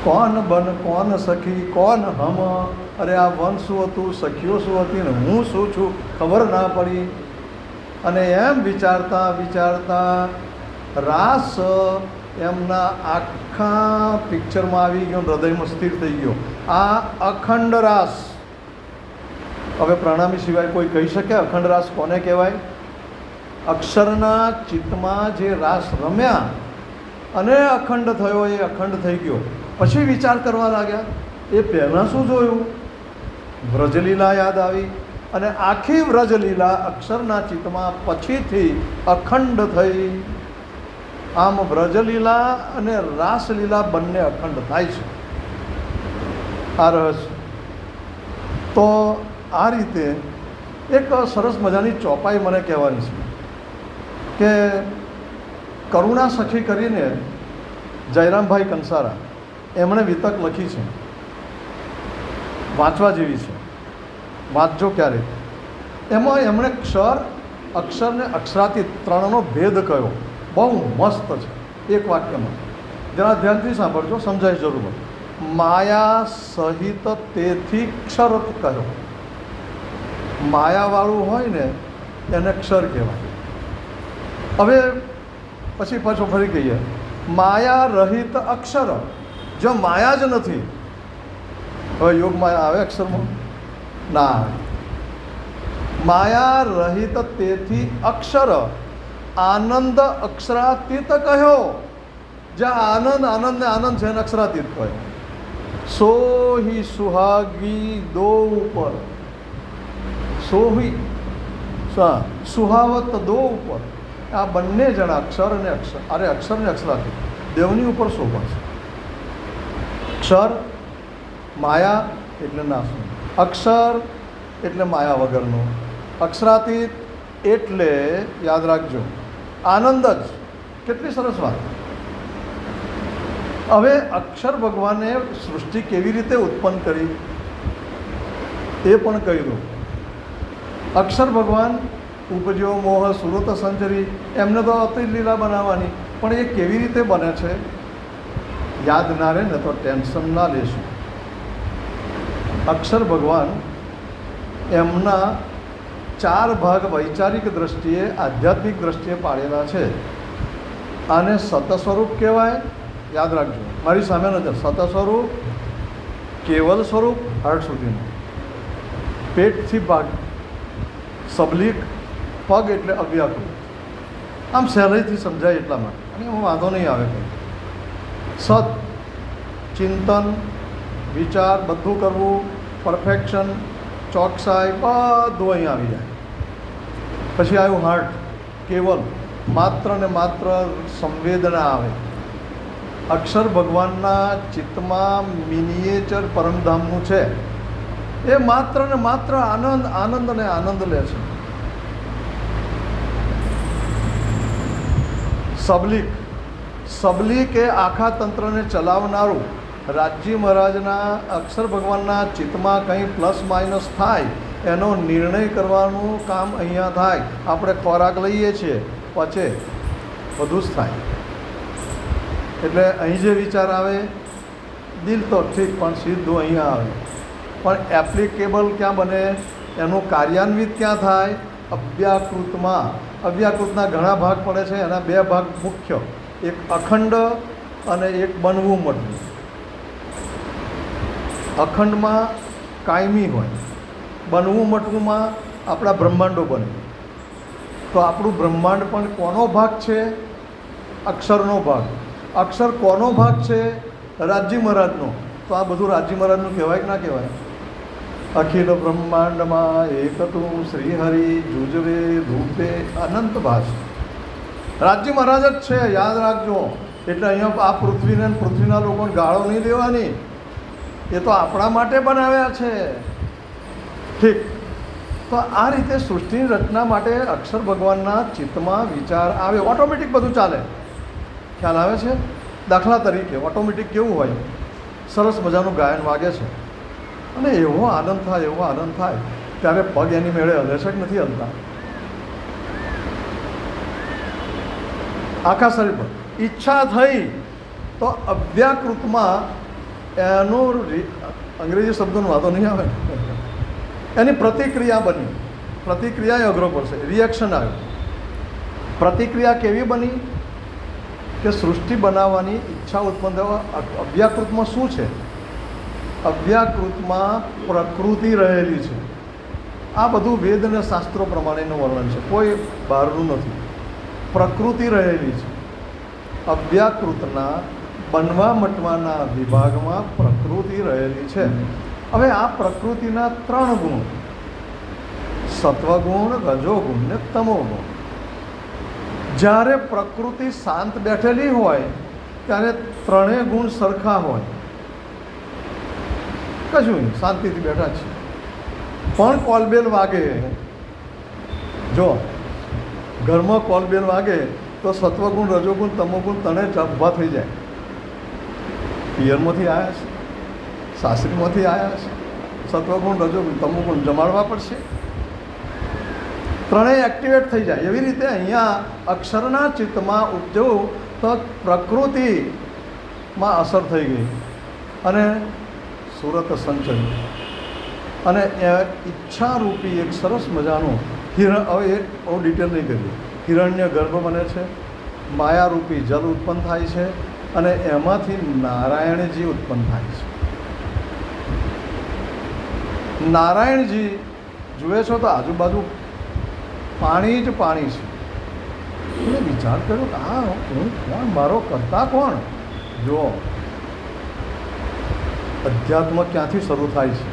કોણ બન કોણ સખી કોણ હમ, અરે આ વન શું હતું, સખીઓ શું હતી ને હું શું છું ખબર ના પડી. અને એમ વિચારતા રાસ એમના આખા પિક્ચરમાં આવી ગયો, હૃદયમાં સ્થિર થઈ ગયો. આ અખંડ રાસ. હવે પ્રણામી સિવાય કોઈ કહી શકે અખંડ રાસ કોને કહેવાય? અક્ષરના ચિત્તમાં જે રાસ રમ્યા અને અખંડ થયો, એ અખંડ થઈ ગયો. પછી વિચાર કરવા લાગ્યા, એ પહેલાં શું જોયું? વ્રજલીલા યાદ આવી, અને આખી વ્રજલીલા અક્ષરના ચિત્તમાં પછીથી અખંડ થઈ. આમ વ્રજલીલા અને રાસલીલા બંને અખંડ થાય છે. આ રહસ્ય. તો આ રીતે એક સરસ મજાની ચોપાઈ મને કહેવાની છે કે કરુણા સખી કરીને જયરામભાઈ કંસારા એમણે વિતક લખી છે, વાંચવા જેવી છે, વાંચજો ક્યારેક. એમાં એમણે અક્ષર ને અક્ષરાતીત ત્રણનો ભેદ કયો, બહુ મસ્ત છે. એક વાક્યમાં જરા ધ્યાનથી સાંભળજો, સમજાય જરૂર. માયા સહિત તેથી ક્ષરત કહ્યો. માયાવાળું હોય ને એને ક્ષર કહેવાય. હવે પછી પાછો ફરી કહીએ, માયા રહિત અક્ષર, જો માયા જ નથી. હવે યોગ માયા આવે અક્ષરમાં? ના આવે. માયા રહિત તેથી અક્ષર આનંદ અક્ષરાતીત કહ્યો. જ્યાં આનંદ ને આનંદ છે એને અક્ષરાતીત કહે. સોહી સુહાગી દો ઉપર, સોહી સુહાવત દો ઉપર. આ બંને જણા અક્ષર અને અક્ષર, અરે અક્ષર ને અક્ષરાતીત દેવની ઉપર શોભા છે. અક્ષર માયા એટલે નાશનું, અક્ષર એટલે માયા વગરનું, અક્ષરાતીત એટલે યાદ રાખજો આનંદ જ. કેટલી સરસ વાત. હવે અક્ષર ભગવાને સૃષ્ટિ કેવી રીતે ઉત્પન્ન કરી એ પણ કહી દઉં. અક્ષર ભગવાન ઉપજ્યો મોહ સુરત સંચરી, એમને તો અતિ લીલા બનાવવાની, પણ એ કેવી રીતે બને છે યાદ ના રહે ને તો ટેન્શન ના લેશું. અક્ષર ભગવાન એમના 4 ભાગ વૈચારિક દ્રષ્ટિએ આધ્યાત્મિક દ્રષ્ટિએ પાડેલા છે. આને સત સ્વરૂપ કહેવાય, યાદ રાખજો, મારી સામે નજર. સત સ્વરૂપ, કેવલ સ્વરૂપ, હાર્ટ સુધીનું, પેટથી ભાગ, સબલીક, પગ એટલે અવ્યાકૃત. આમ સહેલાઈથી સમજાય એટલા માટે, અને એમાં વાંધો નહીં આવે. સત ચિંતન, વિચાર, બધું કરવું, પરફેક્શન, ચોકસાઈ, બધું અહીં આવી જાય. પછી આવ્યું હાર્ટ, કેવલ, માત્ર ને માત્ર સંવેદના આવે. અક્ષર ભગવાનના ચિત્તમાં મિનિએચર પરમધામનું છે, એ માત્ર ને માત્ર આનંદ આનંદ ને આનંદ લે છે. સબલીક, સબલીક એ આખા તંત્રને ચલાવનારું, રાજજી મહારાજના અક્ષર ભગવાનના ચિત્તમાં કંઈ પ્લસ માઇનસ થાય એનો નિર્ણય કરવાનું કામ અહીંયા થાય. આપણે ખોરાક લઈએ છીએ પચે બધું જ થાય. એટલે અહીં જે વિચાર આવે દિલ તો ઠીક પણ સીધું અહીંયા આવે. પણ એપ્લિકેબલ ક્યાં બને, એનું કાર્યાન્વિત ક્યાં થાય? અવ્યાકૃતમાં. અવ્યાકૃતના ઘણા ભાગ પડે છે, એના બે ભાગ મુખ્ય, એક અખંડ અને એક બનવું મટવું. અખંડમાં કાયમી હોય, બનવું મટવુંમાં આપણા બ્રહ્માંડો બને. તો આપણું બ્રહ્માંડ પણ કોનો ભાગ છે? અક્ષરનો ભાગ. અક્ષર કોનો ભાગ છે? રાજજી મહારાજનો. તો આ બધું રાજજી મહારાજનું કહેવાય કે ના કહેવાય? અખિલ બ્રહ્માંડમાં એકતું શ્રીહરિ જુજવે ધૂપે અનંત ભાષ. રાજજી મહારાજ જ છે, યાદ રાખજો. એટલે અહીંયા આ પૃથ્વીને પૃથ્વીના લોકોને ગાળો નહીં દેવાની, એ તો આપણા માટે બનાવ્યા છે. ઠીક. તો આ રીતે સૃષ્ટિની રચના માટે અક્ષર ભગવાનના ચિત્તમાં વિચાર આવે, ઓટોમેટિક બધું ચાલે. ખ્યાલ આવે છે? દાખલા તરીકે ઓટોમેટિક કેવું હોય? સરસ મજાનું ગાયન વાગે છે અને એવો આનંદ થાય, એવો આનંદ થાય, ત્યારે પગ એની મેળે હલે છે કે નથી હલતા? આખા શરીર પર ઈચ્છા થઈ તો અવ્યાકૃતમાં એનું અંગ્રેજી શબ્દોનો વાંધો નહીં આવે, એની પ્રતિક્રિયા બની. પ્રતિક્રિયા એ અઘરો પડશે, રિએક્શન આવ્યું. પ્રતિક્રિયા કેવી બની કે સૃષ્ટિ બનાવવાની ઈચ્છા ઉત્પન્ન થવા. અવ્યાકૃતમાં શું છે? અવ્યાકૃતમાં પ્રકૃતિ રહેલી છે. આ બધું વેદ અને શાસ્ત્રો પ્રમાણેનું વર્ણન છે, કોઈ બહારનું નથી. પ્રકૃતિ રહેલી છે. અવ્યાકૃતના બનવા મટવાના વિભાગમાં પ્રકૃતિ રહેલી છે. હવે આ પ્રકૃતિના 3 ગુણ, સત્વગુણ, રજોગુણ ને તમોગુણ. જ્યારે પ્રકૃતિ શાંત બેઠેલી હોય ત્યારે 3 ગુણ સરખા હોય, કશું નહીં, શાંતિથી બેઠા છે. પણ કોલબેલ વાગે, જો ઘરમાં કોલબેલ વાગે તો સત્વગુણ, રજોગુણ, તમોગુણ ત્રણે ઊભા થઈ જાય. પિયરમાંથી આવ્યા છે, સાસરીમાંથી આવ્યા છે, સત્વગુણ, રજોગુણ, તમોગુણ જમાડવા પડશે. ત્રણેય એક્ટિવેટ થઈ જાય. એવી રીતે અહીંયા અક્ષરના ચિત્તમાં ઉપજવું તો પ્રકૃતિમાં અસર થઈ ગઈ અને સુરત સંચય અને ઈચ્છારૂપી એક સરસ મજાનું હિરણ. હવે એ બહુ ડિટેલ નહીં કરીએ. હિરણ્ય ગર્ભ બને છે, માયારૂપી જલ ઉત્પન્ન થાય છે અને એમાંથી નારાયણજી ઉત્પન્ન થાય છે. નારાયણજી જુએ છો તો આજુબાજુ પાણી જ પાણી છે. એટલે વિચાર કર્યો કે આ હું કોણ, મારો કરતા કોણ? જો અધ્યાત્મ ક્યાંથી શરૂ થાય છે?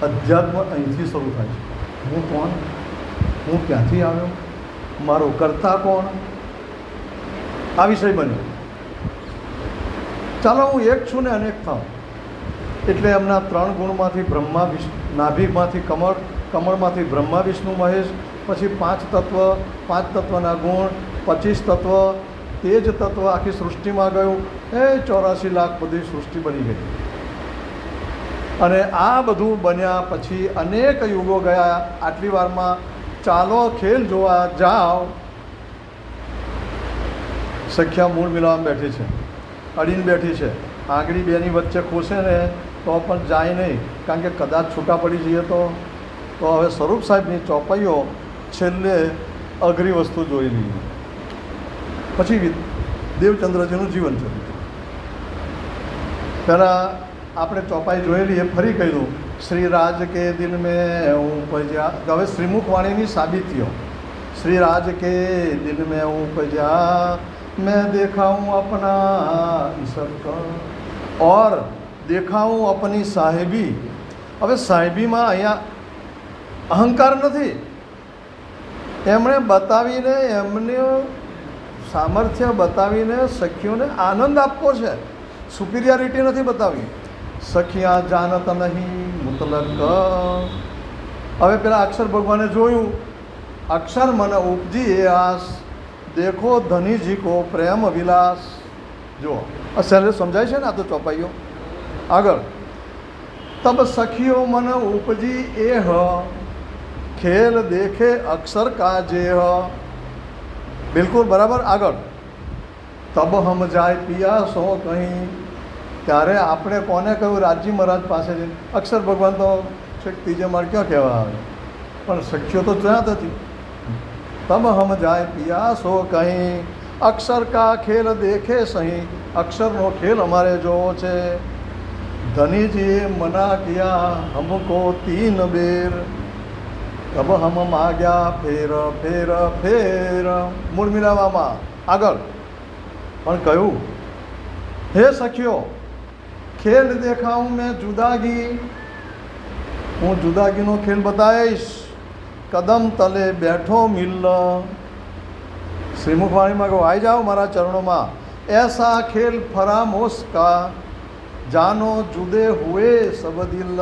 અધ્યાત્મ અહીંથી શરૂ થાય છે. હું કોણ? હું ક્યાંથી આવ્યો? મારો કરતા કોણ? આ વિષય બન્યો. ચાલો હું એક છું ને અનેક થાઉં. એટલે એમના 3 ગુણમાંથી બ્રહ્મા વિષ્ણુ, નાભીમાંથી કમળ, કમળમાંથી બ્રહ્મા વિષ્ણુ મહેશ, પછી 5 તત્વ, 5 તત્વના ગુણ, 25 તત્વ, તેજ તત્વ આખી સૃષ્ટિમાં ગયું. એ 84 લાખ બધી સૃષ્ટિ બની ગઈ. અને આ બધું બન્યા પછી અનેક યુગો ગયા. આટલી વારમાં ચાલો ખેલ જોવા જાઓ. સખ્યા મૂળ મિલાવવા બેઠી છે, અડીને બેઠી છે. આંગળી બેની વચ્ચે ખોસે ને તો પણ જાય નહીં, કારણ કે કદાચ છૂટા પડી જઈએ તો હવે સ્વરૂપ સાહેબની ચોપાઈઓ છેલ્લે અઘરી વસ્તુ જોઈ લઈએ. પછી દેવચંદ્રજીનું જીવન ચરિત્ર. પહેલાં આપણે ચોપાઈ જોયેલી એ ફરી કહી દઉં. શ્રી રાજ કે દિલ મેં ઉપજ્યા. હવે શ્રીમુખ વાણીની સાબિતીઓ. શ્રી રાજ કે દિલ મેં ઉપજ્યા, मैं देखा हूँ अपना ईश्वर का और देखा हूँ अपनी साहेबी. હવે સાહેબીમાં અહીંયા અહંકાર નથી. એમણે બતાવીને, એમને સામર્થ્ય બતાવીને સખીઓને આનંદ આપવો છે. સુપિરિયરિટી નથી બતાવી. સખિયા જાનત નહીં મુતલક. હવે પેલા અક્ષર ભગવાને જોયું, અક્ષર મને ઉપજી એ આસ, દેખો ધનીજી કો પ્રેમ વિલાસ. જો આ સહેલે સમજાય છે ને? આ તો ચોપાઈઓ આગળ, તબ સખીઓ મન ઉપજી એહ, ખેલ દેખે અક્ષર કાજે હ. બિલકુલ બરાબર. આગળ, તબ હમ જાય પિયાસો કહી. ત્યારે આપણે કોને કહ્યું? રાજી મહારાજ પાસે જઈને. અક્ષર ભગવાન તો છેક ત્રીજે માળ ક્યાં કહેવા આવે, પણ સખ્યો તો ત્યાં જ હતી. તબ હમ જાય પિયાસો કહી, અક્ષર કા ખેલ દેખે સહી. અક્ષરનો ખેલ અમારે જોવો છે. ધનીજીએ મના કિયા હમકો તીન બેર, તબ હમ માગ્યા ફેર ફેર ફેર. મૂળ મિલાવામાં. આગળ પણ કહ્યું, હે સખ્યો, ખેલ દેખાઉં મેં જુદાગી, હું જુદાગીનો ખેલ બતાવીશ. કદમ તલે બેઠો મિલ. શ્રીમુખવાણીમાં કહું, આવી જાઓ મારા ચરણોમાં. એસા ખેલ ફરામોશ કા, જાનો જુદે હુએ સબદિલ.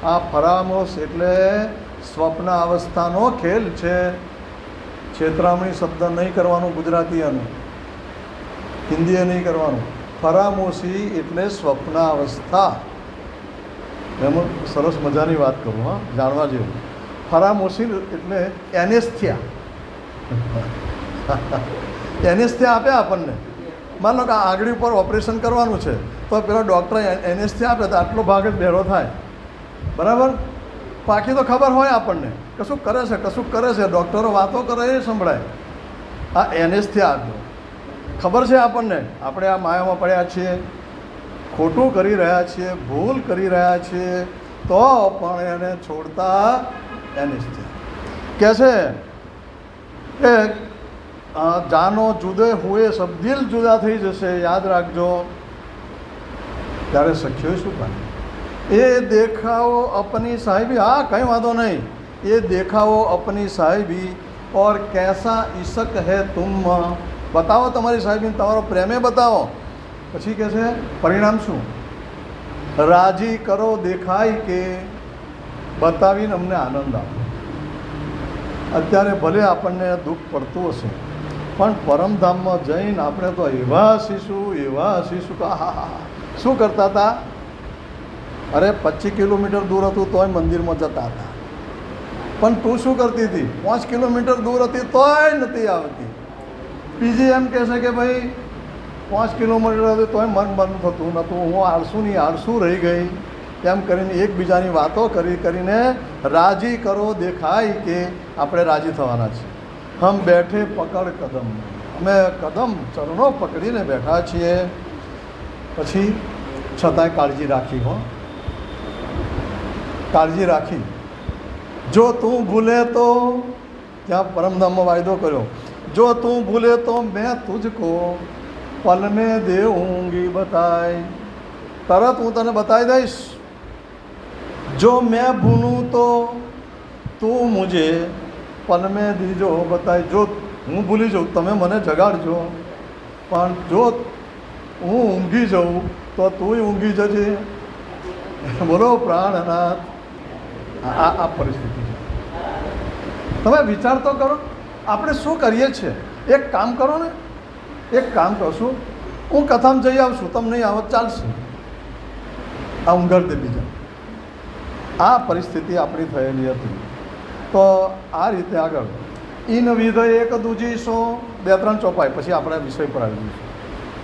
આ ફરામોશ એટલે સ્વપ્ન અવસ્થાનો ખેલ છે. છેતરામણી શબ્દ નહીં કરવાનું ગુજરાતીઓનું, હિન્દીએ નહીં કરવાનું. ફરામોશી એટલે સ્વપ્ન અવસ્થા. એમાં સરસ મજાની વાત કરું, હા, જાણવા જેવું. ફરામોશી એટલે એનેસ્થિયા. એનેસ્થિયા આપે આપણને. માન લો કે આંગળી ઉપર ઓપરેશન કરવાનું છે, તો પેલો ડૉક્ટર એનેસ્થિયા આપે તો આટલો ભાગ જ બહેરો થાય, બરાબર. બાકી તો ખબર હોય આપણને કશું કરે છે, કશું કરે છે, ડૉક્ટરો વાતો કરે એ સંભળાય. આ એનેસ્થિયા આપ્યો. ખબર છે આપણને, આપણે આ માયામાં પડ્યા છીએ, ખોટું કરી રહ્યા છીએ, ભૂલ કરી રહ્યા છીએ, તો પણ એને છોડતા એનેસ્થિયા કહે છે કે જાનો જુદે હુએ સબ, દિલ જુદા થઈ જશે, યાદ રાખજો. ત્યારે સખ્યો શું કરે? એ દેખાવો અપની સાહેબી. હા, કંઈ વાંધો નહીં. એ દેખાવો અપની સાહેબી ઓર कैसा इश्क है तुम. બતાવો તમારી સાહેબી, તમારો પ્રેમે બતાવો. પછી કહે છે પરિણામ શું? રાજી કરો દેખાય કે, બતાવીને અમને આનંદ આપો. અત્યારે ભલે આપણને દુઃખ પડતું હશે, પણ પરમધામમાં જઈને આપણે તો એવા હસીશું કે હા હા. શું કરતા હતા? અરે 25 કિલોમીટર દૂર હતું તોય મંદિરમાં જતા હતા. પણ તું શું કરતી હતી? 5 કિલોમીટર દૂર હતી તોય નથી આવતી. બીજી એમ કહે છે કે ભાઈ 5 કિલોમીટર હતી તોય મન બંધ થતું નહોતું, હું આળસુ રહી ગઈ. એમ કરીને એકબીજાની વાતો કરીને રાજી કરો દેખાય કે આપણે રાજી થવાના છીએ. હમ બેઠે પકડ કદમ, અમે કદમ ચરણો પકડીને બેઠા છીએ. પછી છતાંય કાળજી રાખી, હો, કાળજી રાખી. જો તું ભૂલે તો, ત્યાં પરમધામમાં વાયદો કર્યો, જો તું ભૂલે તો મેં તુજકો પલ મેં દેઉંગી બતાય. તરત હું તને બતાવી દઈશ. જો મેં ભૂલું તો તું મુझे પલ મેં દીજો બતાય. જો હું ભૂલી જાઉં તમે મને જગાડજો, પણ જો હું ઊંઘી જાઉં તો તુંય ઊંઘી જજે. બોલો પ્રાણનાથ. આ પરિસ્થિતિ છે. તમે વિચાર તો કરો, આપણે શું કરીએ છીએ? એક કામ કરો ને, એક કામ કરશું, હું કથામાં જઈ આવશું, તમે નહીં આવો ચાલશે, આ ઊંઘાડ દે બીજા. આ પરિસ્થિતિ આપણી થયેલી હતી. તો આ રીતે આગળ ઇન વિધ એક દૂજી સો, 2-3 ચોપાઈ પછી આપણે વિષય પર આવી જઈશું.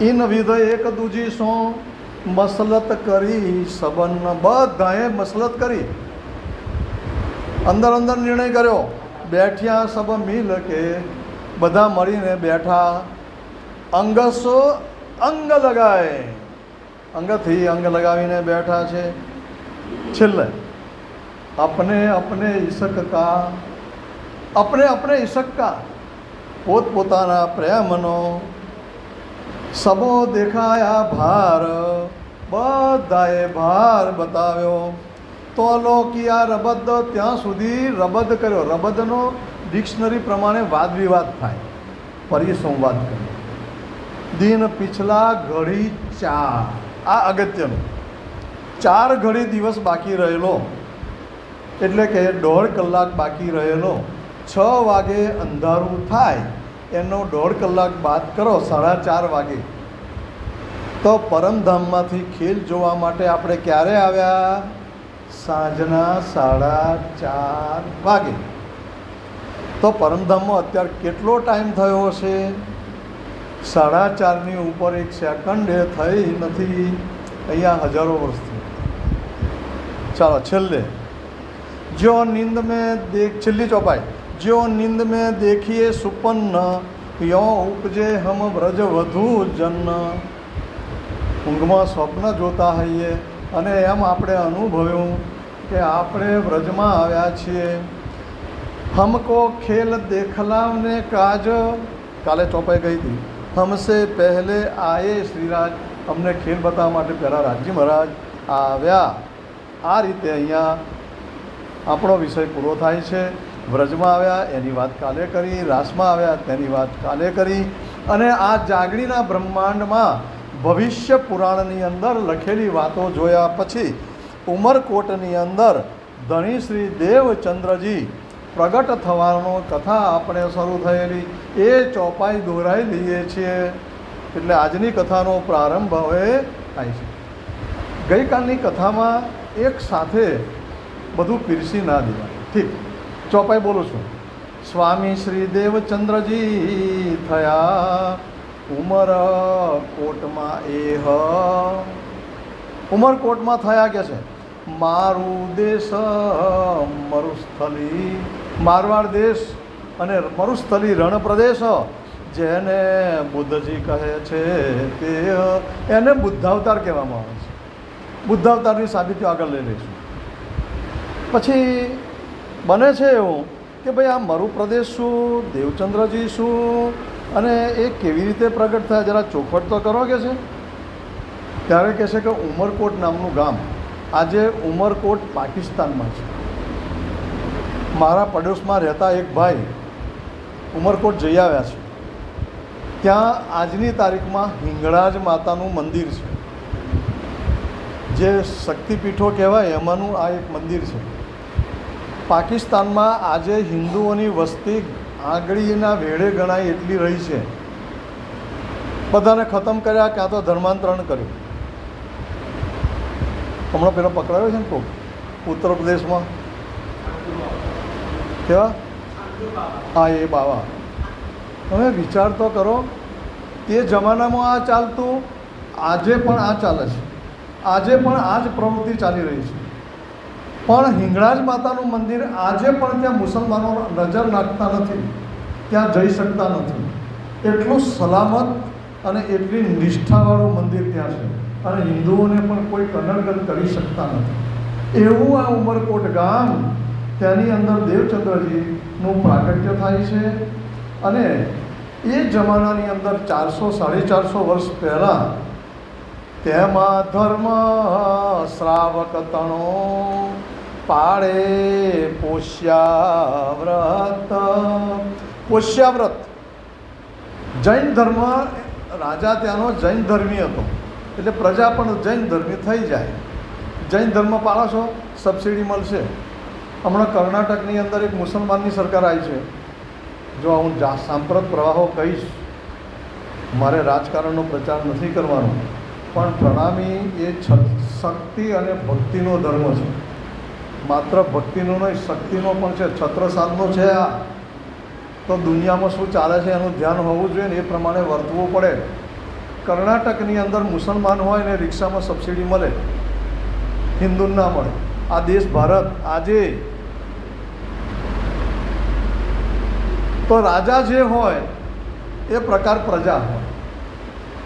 ઇન વિધ એક દૂજી સો મસલત કરી સબન. બધાએ મસલત કરી, અંદર નિર્ણય કર્યો. બેઠ્યા સબ મિલ કે, બધા મળીને બેઠા. અંગસો અંગ લગાય, અંગથી અંગ લગાવીને બેઠા છે. છેલ્લે अपने अपने इश्क का, अपने इश्क का, પોતપોતાના પ્રેમનો સબો દેખાયા ભાર. બધાએ ભાર બતાવ્યો. તો કિયા રબદ, ત્યાં સુધી રબદ કર્યો. રબદનો ડિક્શનરી પ્રમાણે વાદ વિવાદ થાય, પરિસંવાદ કર્યો. દિન પિછલા ઘડી 4, આ અગત્યનું. 4 ઘડી દિવસ બાકી રહેલો, એટલે કે 1.5 કલાક બાકી રહેલો. 6 વાગે અંધારું થાય એનો 1.5 કલાક બાદ કરો, 4:30 વાગે. તો પરમધામમાંથી ખેલ જોવા માટે આપણે ક્યારે આવ્યા? સાંજના 4:30 વાગે. તો પરમધામમાં અત્યારે કેટલો ટાઈમ થયો હશે? 4:30ની ઉપર 1 સેકન્ડ થઈ નથી. અહીંયા હજારો વર્ષથી. ચાલો છેલ્લે, જો નીંદ મેં છેલ્લી ચોપાઈ, જો નીંદ મેં દેખીએ સુપન્ન, યો ઉપજે હમ વ્રજ વધુ જન્ન. ઊંઘમાં સ્વપ્ન જોતા હોઈએ અને એમ આપણે અનુભવ્યું કે આપણે વ્રજમાં આવ્યા છીએ. હમકો ખેલ દેખલાવને કાજ, કાલે ચોપાઈ ગઈ હતી. હમસે પહેલે આયે શ્રીરાજ, અમને ખેલ બતાવવા માટે પહેલાં રાજજી મહારાજ આવ્યા. આ રીતે અહીંયા આપણો વિષય પૂરો થાય છે. વ્રજમાં આવ્યા એની વાત કાલે કરી, રાસમાં આવ્યા તેની વાત કાલે કરી, અને આ જાગણીના બ્રહ્માંડમાં ભવિષ્ય પુરાણની અંદર લખેલી વાતો જોયા પછી ઉમરકોટની અંદર ધણી શ્રી દેવચંદ્રજી પ્રગટ થવાનો કથા આપણે શરૂ થયેલી એ ચોપાઈ દોરાઈ લઈએ છીએ. એટલે આજની કથાનો પ્રારંભ હવે થાય છે. ગઈકાલની કથામાં એક સાથે બધું પીરસી ના દેવાય. ઠીક, ચોપાઈ બોલું છું. સ્વામી શ્રી દેવચંદ્રજી થયા ઉમરકોટમાં ઉમરકોટમાં થયા કે છે મારું દેશ મરુસ્થલી, મારવાડ દેશ અને મરુસ્થલી રણ પ્રદેશ, જેને બુદ્ધજી કહે છે તે એને બુદ્ધાવતાર કહેવામાં આવે છે. બુદ્ધાવતારની સાબિતીઓ આગળ લઈ લઈશું. પછી બને છે એવું કે ભાઈ આ મરુપ્રદેશ શું, દેવચંદ્રજી શું, અને એ કેવી રીતે પ્રગટ થયા, જરા ચોખવટ તો કરો કે છે. ત્યારે કહે છે કે ઉમરકોટ નામનું ગામ આજે ઉમરકોટ પાકિસ્તાનમાં છે. મારા પડોશમાં રહેતા એક ભાઈ ઉમરકોટ જઈ આવ્યા છે. ત્યાં આજની તારીખમાં હિંગળાજ માતાનું મંદિર છે, જે શક્તિપીઠો કહેવાય એમાંનું આ એક મંદિર છે. પાકિસ્તાનમાં આજે હિન્દુઓની વસ્તી આંગળીના વેઢે ગણાય એટલી રહી છે. બધાને ખતમ કર્યા, ક્યાં તો ધર્માંતરણ કર્યું. હમણાં પેલો પકડાયો છે ને કોક ઉત્તર પ્રદેશમાં, કેવા? હા, એ બાવા. તમે વિચાર તો કરો, તે જમાનામાં આ ચાલતું, આજે પણ આ ચાલે છે. આજે પણ આ જ પ્રવૃત્તિ ચાલી રહી છે. પણ હિંગળાજ માતાનું મંદિર આજે પણ ત્યાં મુસલમાનો નજર નાખતા નથી, ત્યાં જઈ શકતા નથી. એટલું સલામત અને એટલી નિષ્ઠાવાળું મંદિર ત્યાં છે, અને હિન્દુઓને પણ કોઈ કનડગત કરી શકતા નથી. એવું આ ઉમરકોટ ગામ, તેની અંદર દેવચંદ્રજીનું પ્રાગટ્ય થાય છે. અને એ જમાનાની અંદર 400-450 વર્ષ પહેલાં તેમાં ધર્મ શ્રાવક તણો પાળે પોષ્યાવ્રત. પોષ્યાવ્રત જૈન ધર્મ, રાજા ત્યાંનો જૈન ધર્મી હતો, એટલે પ્રજા પણ જૈન ધર્મી થઈ જાય. જૈન ધર્મ પાળશો સબસિડી મળશે. હમણાં કર્ણાટકની અંદર એક મુસલમાનની સરકાર આવી છે. જો હું સાંપ્રત પ્રવાહો કહીશ, મારે રાજકારણનો પ્રચાર નથી કરવાનો, પણ પ્રણામી એ શક્તિ અને ભક્તિનો ધર્મ છે. માત્ર ભક્તિનો નહીં, શક્તિનો પણ છે, છત્રસાલનો છે. આ તો દુનિયામાં શું ચાલે છે એનું ધ્યાન હોવું જોઈએ ને એ પ્રમાણે વર્તવું પડે. કર્ણાટકની અંદર મુસલમાન હોય ને રિક્ષામાં સબસિડી મળે, હિન્દુ ના મળે. આ દેશ ભારત આજે તો રાજા જે હોય એ પ્રકાર પ્રજા હોય.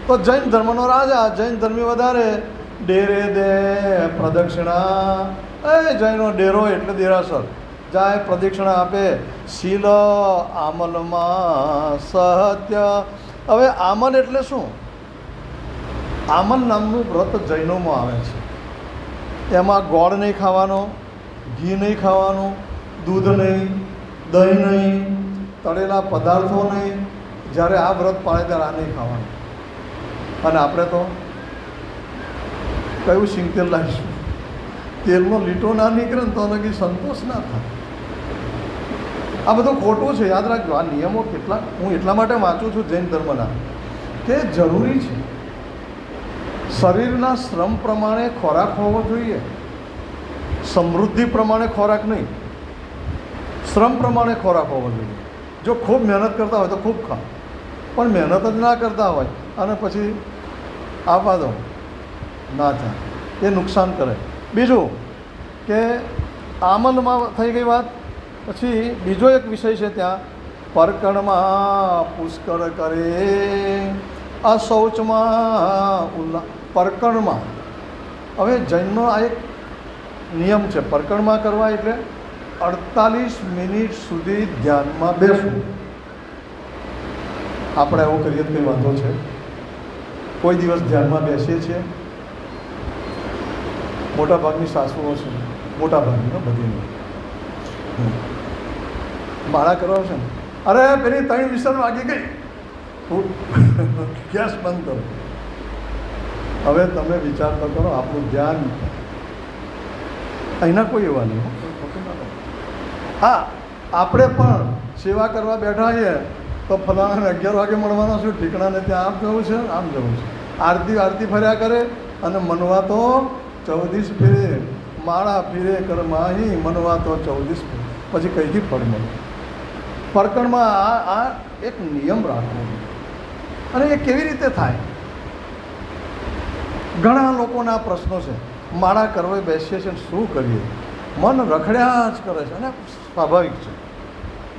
તો જૈન ધર્મનો રાજા, જૈન ધર્મી વધારે ડેરે દે પ્રદક્ષિણા. એ જૈનો ડેરો એટલે દેરાસર જાય, પ્રદક્ષિણા આપે. શીલ આમલમાં સત્ય. હવે આમલ એટલે શું? આમલ નામનું વ્રત જૈનોમાં આવે છે. એમાં ગોળ નહીં ખાવાનો, ઘી નહીં ખાવાનું, દૂધ નહીં, દહીં નહીં, તળેલા પદાર્થો નહીં. જ્યારે આ વ્રત પાળે ત્યારે આ નહીં ખાવાનું. અને આપણે તો કયું સિંગતેલ લાવીશું? તેલનો લીટો ના નીકળે ને તો નક્કી સંતોષ ના થાય. આ બધું ખોટું છે, યાદ રાખજો. આ નિયમો કેટલા હું એટલા માટે વાંચું છું જૈન ધર્મના, કે જરૂરી છે. શરીરના શ્રમ પ્રમાણે ખોરાક હોવો જોઈએ. સમૃદ્ધિ પ્રમાણે ખોરાક નહીં, શ્રમ પ્રમાણે ખોરાક હોવો જોઈએ. જો ખૂબ મહેનત કરતા હોય તો ખૂબ ખા, પણ મહેનત જ ના કરતા હોય અને પછી આપવા દો, ના થાય, એ નુકસાન કરે. બીજું કે આમલમાં થઈ ગઈ વાત. પછી બીજો એક વિષય છે ત્યાં, પરકણમાં પુષ્કળ કરે, અશૌચમાં પરકણમાં. હવે જૈનનો આ એક નિયમ છે, પરકણમાં કરવા એટલે 48 મિનિટ સુધી ધ્યાનમાં બેસવું. આપણે એવું કરીએ તો કંઈ વાંધો છે? કોઈ દિવસ ધ્યાનમાં બેસીએ છીએ? મોટાભાગની સાસુઓ છે, મોટાભાગની બધીની માળા કરવા છે ને, અરે પેલી 3 વિસલ વાગી ગઈ, ગેસ બંધ કરો. હવે તમે વિચાર તો કરો, આપણું ધ્યાન અહીંના કોઈ એવા નહીં. હા, આપણે પણ સેવા કરવા બેઠા છીએ તો ફલાણાને 11 વાગે મળવાનો છું, ઠીકણાને ત્યાં આમ જવું છે, આમ જવું છે. આરતી ફર્યા કરે અને મનવા તો 14 ફેરે, માળા ફીરે કર માહી, મનવા તો 14 ફેરે, પછી કઈથી ફળ મળે. પરકણમાં આ એક નિયમ રાખવો. અને એ કેવી રીતે થાય? ઘણા લોકોના પ્રશ્નો છે, માળા કરવા બેસીએ છીએ શું કરીએ, મન રખડ્યા જ કરે છે. અને સ્વાભાવિક છે,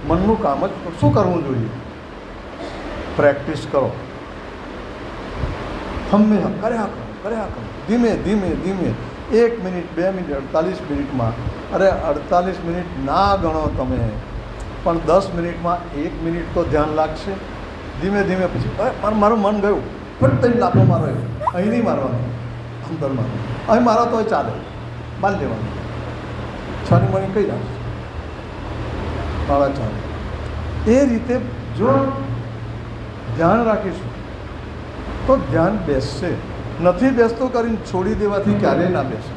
મનનું કામ જ શું કરવું જોઈએ? પ્રેક્ટિસ કરો, હંમેશા કર્યા કરો, ધીમે ધીમે 1 મિનિટ 2 મિનિટ 48 મિનિટમાં, અરે 48 મિનિટ ના ગણો તમે, પણ 10 મિનિટમાં 1 મિનિટ તો ધ્યાન લાગશે. ધીમે ધીમે પછી મારું મન ગયું, ફટ તઈ લાભો મારો, અહીં નહીં મારવાનું, અંદર મારો, અહીં મારો તોય ચાલે, માન લેવાનું, છાની મણી કઈ રાખશે, મારા ચાલે. એ રીતે જો ધ્યાન રાખીશું તો ધ્યાન બેસશે. નથી બેસતું કરીને છોડી દેવાથી ક્યારેય ના બેસે.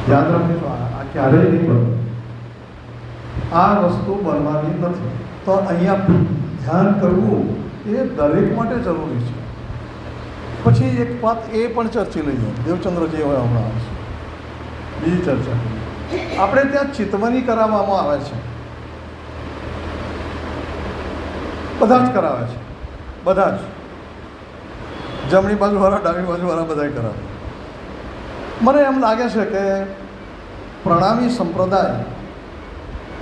ધ્યાન રાખીશું, આ ક્યારેય નહીં બને, આ વસ્તુ બનવાની નથી. તો અહીંયા ધ્યાન કરવું એ દરેક માટે જરૂરી છે. પછી એક વાત એ પણ ચર્ચી લઈએ, દેવચંદ્રજી હવે હમણાં આવશે, બીજી ચર્ચા. આપણે ત્યાં ચિતવણી કરાવવામાં આવે છે, બધા જ કરાવે છે, બધા જ, જમણી બાજુવાળા ડાબી બાજુવાળા બધા કરાવે. મને એમ લાગે છે કે પ્રણામી સંપ્રદાય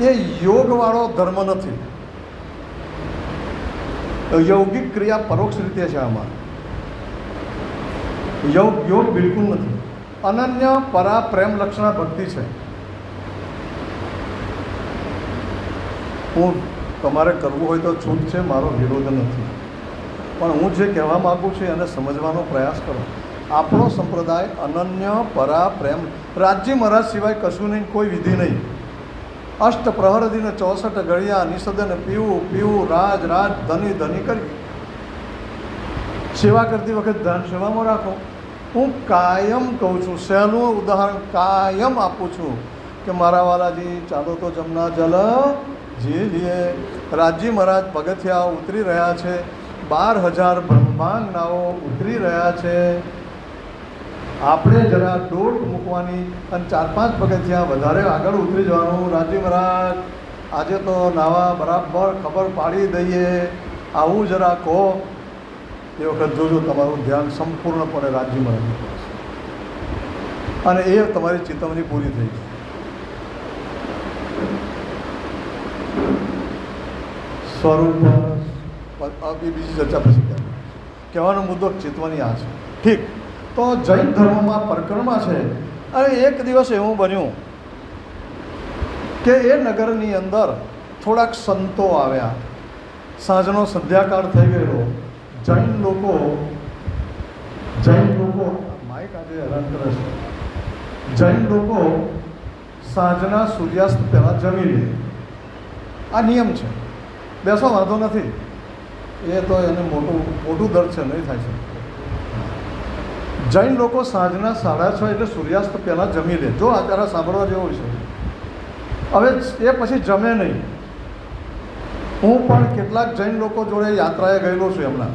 એ યોગવાળો ધર્મ નથી. યૌગિક ક્રિયા પરોક્ષ રીતે છે આમાં, યોગ બિલકુલ નથી. અનન્ય પરા પ્રેમ લક્ષણા ભક્તિ છે. હું તમારે કરવું હોય તો છૂટ છે, મારો વિરોધ નથી, પણ હું જે કહેવા માગું છું એને સમજવાનો પ્રયાસ કરો. આપણો સંપ્રદાય અનન્ય પરા પ્રેમ, રાજજી મહારાજ સિવાય કશું નહીં, કોઈ વિધિ નહીં. અષ્ટ પ્રહર દિને 64 ઘડિયા નિષદને પીવું રાજ ધની કરી. સેવા કરતી વખત ધ્યાન સેવામાં રાખો. હું કાયમ કહું છું, સહેલું ઉદાહરણ કાયમ આપું છું કે મારા વાલાજી ચાલો તો જમના જલ ઝીલીએ. રાજજી મહારાજ પગથિયા ઉતરી રહ્યા છે, 12,000 બ્રહ્માંગનાઓ ઉતરી રહ્યા છે. આપણે જરા દોટ મૂકવાની અને 4-5 પગથિયાં વધારે આગળ ઉતરી જવાનું. રાજજી મહારાજ આજે તો નાવા બરાબર ખબર પાડી દઈએ, આવું જરા કહો. એ વખત જોજો તમારું ધ્યાન સંપૂર્ણપણે રાજજી મહારાજ પર છે અને એ તમારી ચેતવણી પૂરી થઈ ગઈ. સ્વરૂપ બીજી ચર્ચા પછી કહેવાનો મુદ્દો ચેતવણી આ છે. ઠીક, તો જૈન ધર્મમાં પ્રકરણમાં છે. અને એક દિવસ એવું બન્યું કે એ નગરની અંદર થોડાક સંતો આવ્યા. સાંજનો સંધ્યાકાળ થઈ ગયેલો. જૈન લોકો માઇક આજે હેરાન કરે છે. જૈન લોકો સાંજના સૂર્યાસ્ત પહેલાં જમી લે. આ નિયમ છે, બેસો વાંધો નથી. એ તો એને મોટું દર્દ છે, નહીં થાય છે. જૈન લોકો સાંજના 6:30 એટલે સૂર્યાસ્ત પહેલાં જમી લે. જો અત્યારે સાંભળવા જેવું છે. હવે એ પછી જમે નહીં. હું પણ કેટલાક જૈન લોકો જોડે યાત્રાએ ગયેલો છું. એમના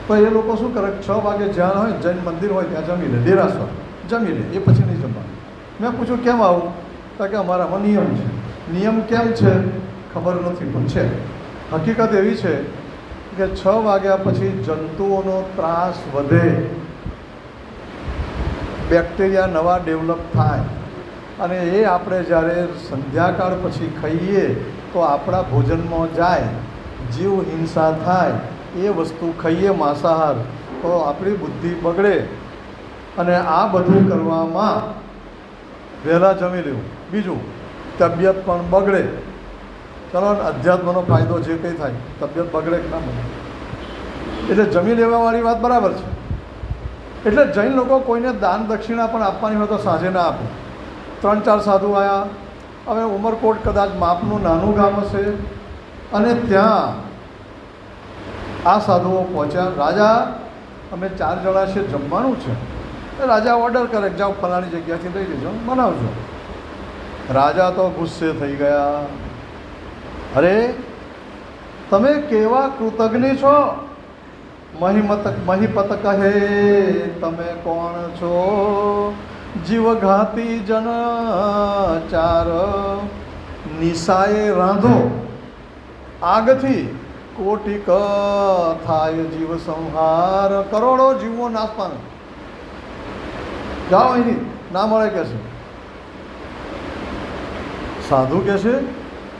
તો એ લોકો શું કરે, 6 વાગે જ્યાં હોય જૈન મંદિર હોય ત્યાં જમી લે, દેરાસર જમી લે, એ પછી નહીં જમવાનું. મેં પૂછ્યું કેમ આવું? તો કે અમારામાં નિયમ છે. નિયમ કેમ છે ખબર નથી, પણ છે. હકીકત એવી છે કે 6 વાગ્યા પછી જંતુઓનો ત્રાસ વધે, બેક્ટેરિયા નવા ડેવલપ થાય, અને એ આપણે જ્યારે સંધ્યાકાળ પછી ખાઈએ તો આપણા ભોજનમાં જાય, જીવ હિંસા થાય, એ વસ્તુ ખાઈએ માંસાહાર તો આપણી બુદ્ધિ બગડે, અને આ બધું કરવામાં વહેલા જમી લેવું. બીજું, તબિયત પણ બગડે. ચલો, અધ્યાત્મનો ફાયદો જે કંઈ થાય, તબિયત બગડે કે ના બગડે, એટલે જમી લેવાવાળી વાત બરાબર છે. એટલે જૈન લોકો કોઈને દાન દક્ષિણા પણ આપવાની હોય તો સાંજે ના આપે. 3-4 સાધુ આવ્યા. હવે ઉમરકોટ કદાચ માપનું નાનું ગામ હશે, અને ત્યાં આ સાધુઓ પહોંચ્યા. રાજા, અમે 4 જણા છે, જમવાનું છે. રાજા ઓર્ડર કરે, જાઓ ફલાણી જગ્યાથી લઈ લેજો, બનાવજો. રાજા તો ગુસ્સે થઈ ગયા. અરે, તમે કેવા કૃતજ્ઞ છો? મહીપત કહે, તમે કોણ છો? જીવઘાતી જન ચાર, નિશાએ રાંધો આગથી, કોટિક થાય જીવ સંહાર. કરોડો જીવો નાશ પામે. જાઓ અહીંથી, ના મળે કે છે. સાધુ કે છે,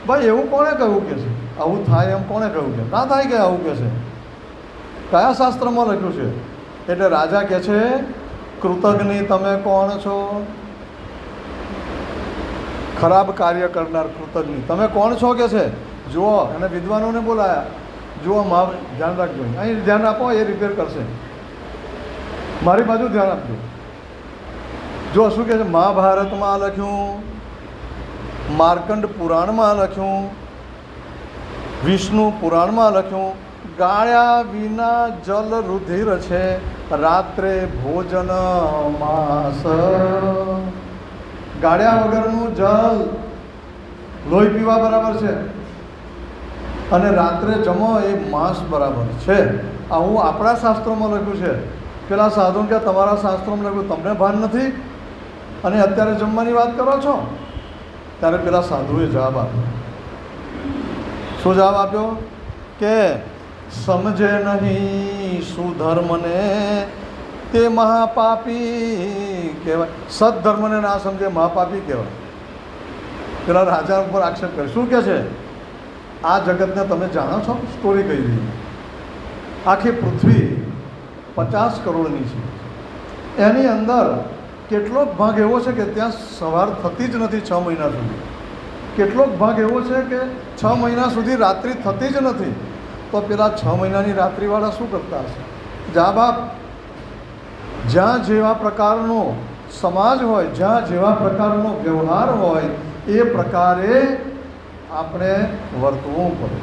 ભાઈ એવું કોણે કહ્યું કે છે? આવું થાય એમ કોણે કહ્યું કે? ના થાય કે આવું કે છે? કયા શાસ્ત્રમાં લખ્યું છે? એટલે રાજા કહે છે, કૃતજ્ઞ તમે કોણ છો? ખરાબ કાર્ય કરનાર કૃતજ્ઞ તમે કોણ છો કે છે? જુઓ, એને વિદ્વાનોને બોલાયા. જુઓ, ધ્યાન રાખજો, અહીં ધ્યાન આપો, એ રિપેર કરશે. મારી બાજુ ધ્યાન આપજો. જો શું કહે છે? મહાભારતમાં લખ્યું, માર્કંડ પુરાણમાં લખ્યું, વિષ્ણુ પુરાણમાં લખ્યું, ગાળ્યા વિના જલ રુધિર છે, રાત્રે ભોજન માંસ. ગાળ્યા વગરનું જલ લોહી પીવા બરાબર છે, અને રાત્રે જમો એ માંસ બરાબર છે. આવું આપણા શાસ્ત્રોમાં લખ્યું છે. પેલા સાધુ કે તમારા શાસ્ત્રોમાં લખ્યું, તમને ભાન નથી અને અત્યારે જમવાની વાત કરો છો? ત્યારે પેલા સાધુએ જવાબ આપ્યો. શું જવાબ આપ્યો? કે સમજે નહીં સુધર્મને તે મહાપાપી કહેવાય. સદધર્મને ના સમજે મહાપાપી કહેવાય. પેલા રાજા ઉપર આક્ષેપ કરે. શું કહે છે? આ જગતને તમે જાણો છો? સ્ટોરી કહી દીધી. આખી પૃથ્વી 50 કરોડની છે. એની અંદર કેટલોક ભાગ એવો છે કે ત્યાં સવાર થતી જ નથી 6 મહિના સુધી. કેટલોક ભાગ એવો છે કે 6 મહિના સુધી રાત્રિ થતી જ નથી. તો પેલા 6 મહિનાની રાત્રિવાળા શું કરતા હશે? જા બાપ, જ્યાં જેવા પ્રકારનો સમાજ હોય, જ્યાં જેવા પ્રકારનો વ્યવહાર હોય, એ પ્રકારે આપણે વર્તવું પડે.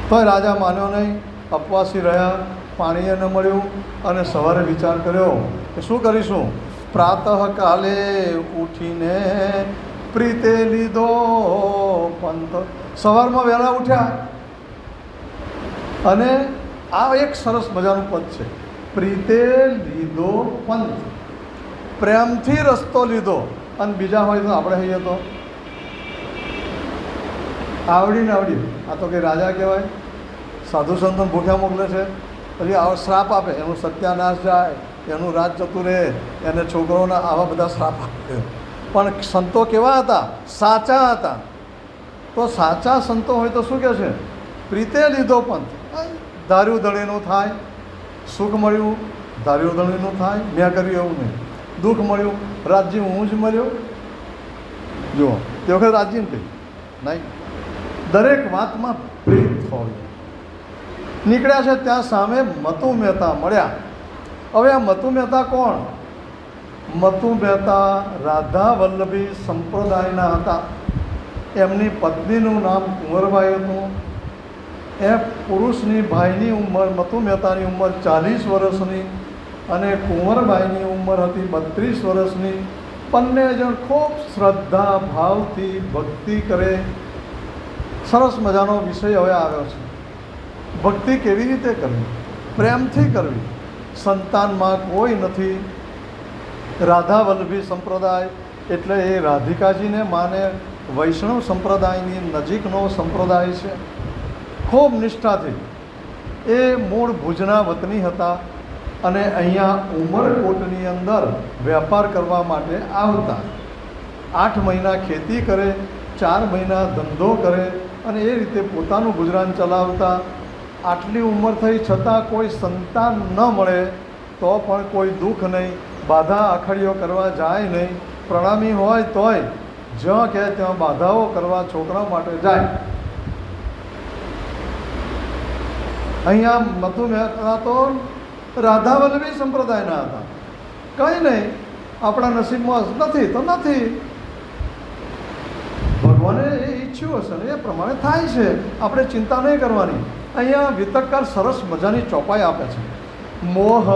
તો રાજા માન્યો નહીં, અપવાસી રહ્યા, પાણીએ ન મળ્યું, અને સવારે વિચાર કર્યો કે શું કરીશું? પ્રાતઃકાલે ઉઠીને પ્રીતે લીધો પંથ. સવારમાં વહેલા ઉઠ્યા, અને આ એક સરસ મજાનું પદ છે, પ્રીતે લીધો પંથ. પ્રેમથી રસ્તો લીધો. અને બીજા હોય તો આપણે કહીએ તો આવડીને આવડી. આ તો કંઈ રાજા કહેવાય? સાધુ સંતોને ભૂખ્યા મોકલે છે, પછી આવો શ્રાપ આપે, એનું સત્યાનાશ જાય, એનું રાજ જતું રહે, એને છોકરોના આવા બધા શ્રાપ આપે. પણ સંતો કેવા હતા? સાચા હતા. તો સાચા સંતો હોય તો શું કહે છે? પ્રીતે લીધો પંથ. ધાર્યું ધણીનું થાય, સુખ મળ્યું ધાર્યું ધણીનું થાય, મેં કર્યું એવું નહીં. દુઃખ મળ્યું, રાજ્ય હું જ મળ્યો. જુઓ, તે વખતે રાજ્ય કંઈ નહીં. દરેક વાતમાં પ્રીત હોય. નીકળ્યા છે ત્યાં સામે મતુ મહેતા મળ્યા. હવે આ મતુ મહેતા કોણ? મતુ મહેતા રાધા વલ્લભી સંપ્રદાયના હતા. એમની પત્નીનું નામ કુંવરબાઈ હતું. એ પુરુષની ભાઈની ઉંમર, મતુ મહેતાની ઉંમર 40 વર્ષની, અને કુંવરબાઈની ઉંમર હતી 32 વર્ષની. બંને જણ ખૂબ શ્રદ્ધા ભાવથી ભક્તિ કરે. સરસ મજાનો વિષય હવે આવ્યો છે. ભક્તિ કેવી રીતે કરવી? પ્રેમથી કરવી. સંતાનમાં કોઈ નથી. રાધા વલ્લભી સંપ્રદાય એટલે એ રાધિકાજીને માને વૈષ્ણવ સંપ્રદાયની નજીકનો સંપ્રદાય છે. ખૂબ નિષ્ઠાથી એ મૂળ ભુજના વતની હતા અને અહીંયા ઉમરકોટની અંદર વેપાર કરવા માટે આવતા. 8 મહિના ખેતી કરે, 4 મહિના ધંધો કરે અને એ રીતે પોતાનું ગુજરાન ચલાવતા. આટલી ઉંમર થઈ છતાં કોઈ સંતાન ન મળે તો પણ કોઈ દુઃખ નહીં, બાધા આખડીઓ કરવા જાય નહીં. પ્રણામી હોય તોય જ્યાં કહે ત્યાં બાધાઓ કરવા છોકરા માટે જાય. અહીંયા મથુ મહેતા તો રાધા વલ્લભી સંપ્રદાયના હતા. કંઈ નહીં, આપણા નસીબમાં નથી તો નથી, ભગવાને એ ઈચ્છ્યું હશે ને એ પ્રમાણે થાય છે, આપણે ચિંતા નહીં કરવાની. અહીંયા વિતકકાર સરસ મજાની ચોપાઈ આપે છે. મોહ,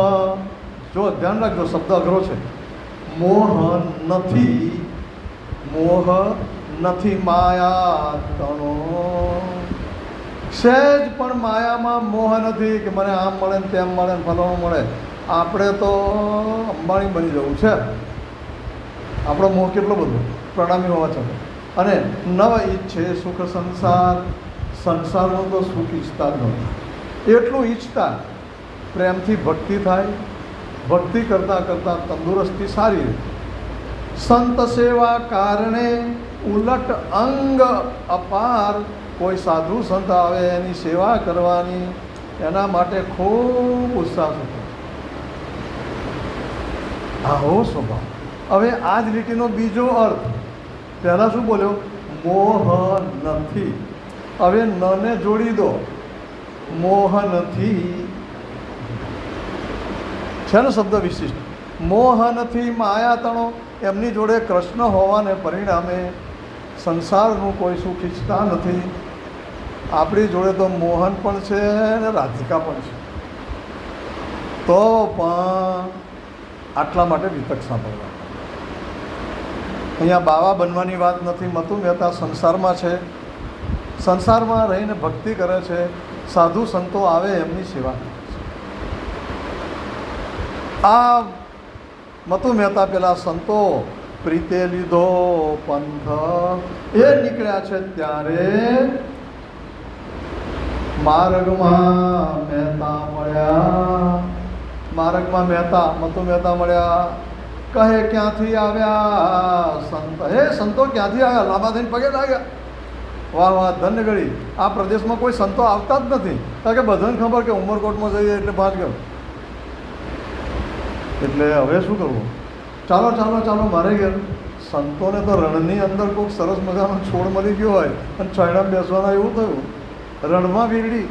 જો ધ્યાન રાખજો, શબ્દ અઘરો છે. મોહ નથી, મોહ નથી માયા તણો. સહેજ પણ માયામાં મોહ નથી કે મને આમ મળે ને તેમ મળે ને ફલાણું મળે. આપણે તો અંબાણી બની જવું છે. આપણો મોહ કેટલો બધો પ્રણામી હોવા છતાં. અને નવ ઈચ્છે સુખ સંસાર, સંસારનું તો સુખ ઈચ્છતા જ નહોતા. એટલું ઈચ્છતા પ્રેમથી ભક્તિ થાય, ભક્તિ કરતાં કરતાં તંદુરસ્તી સારી રહે. સંત સેવા કારણે ઉલટ અંગ અપાર. કોઈ સાધુ સંત આવે એની સેવા કરવાની, એના માટે ખૂબ ઉત્સાહ હતો. આવો સ્વભાવ. હવે આ જ લીટીનો બીજો અર્થ, પહેલાં શું બોલ્યો? મોહ નથી. હવે નને જોડી દો, મોહ નથી છે ને શબ્દ વિશિષ્ટ. મોહ નથી માયા તણો. એમની જોડે કૃષ્ણ હોવાને પરિણામે સંસારનું કોઈ સુખ ઈચ્છતા નથી. આપણી જોડે તો મોહન પણ છે અને રાધિકા પણ છે, તો પણ આટલા માટે વિતક સાંભળવા. અહીંયા બાવા બનવાની વાત નથી. મથુ મહેતા સંસારમાં છે, સંસારમાં રહીને ભક્તિ કરે છે, સાધુ સંતો આવે એમની સેવા કરે છે. આ મથુ મહેતા પેલા સંતો પ્રીતે લીધો પંથ એ નીકળ્યા છે ત્યારે માર્ગમાં મહેતા મળ્યા. માર્ગમાં મહેતા મથુ મહેતા મળ્યા. કહે ક્યાંથી આવ્યા સંત? હે સંતો ક્યાંથી આવ્યા? લાંબા થઈને પગે લાગ્યા. વાહ વાહ, ધન્ય ગળી. આ પ્રદેશમાં કોઈ સંતો આવતા જ નથી, કારણ કે બધાને ખબર કે ઉમરકોટમાં જઈએ એટલે ભાગ્ય. એટલે હવે શું કરવું? ચાલો ચાલો ચાલો મારે ઘેર. સંતોને તો રણની અંદર કોઈક સરસ મજાનો છોડ મળી ગયો હોય અને છાંયડામાં બેસવાના એવું થયું. રણમાં વીરડી,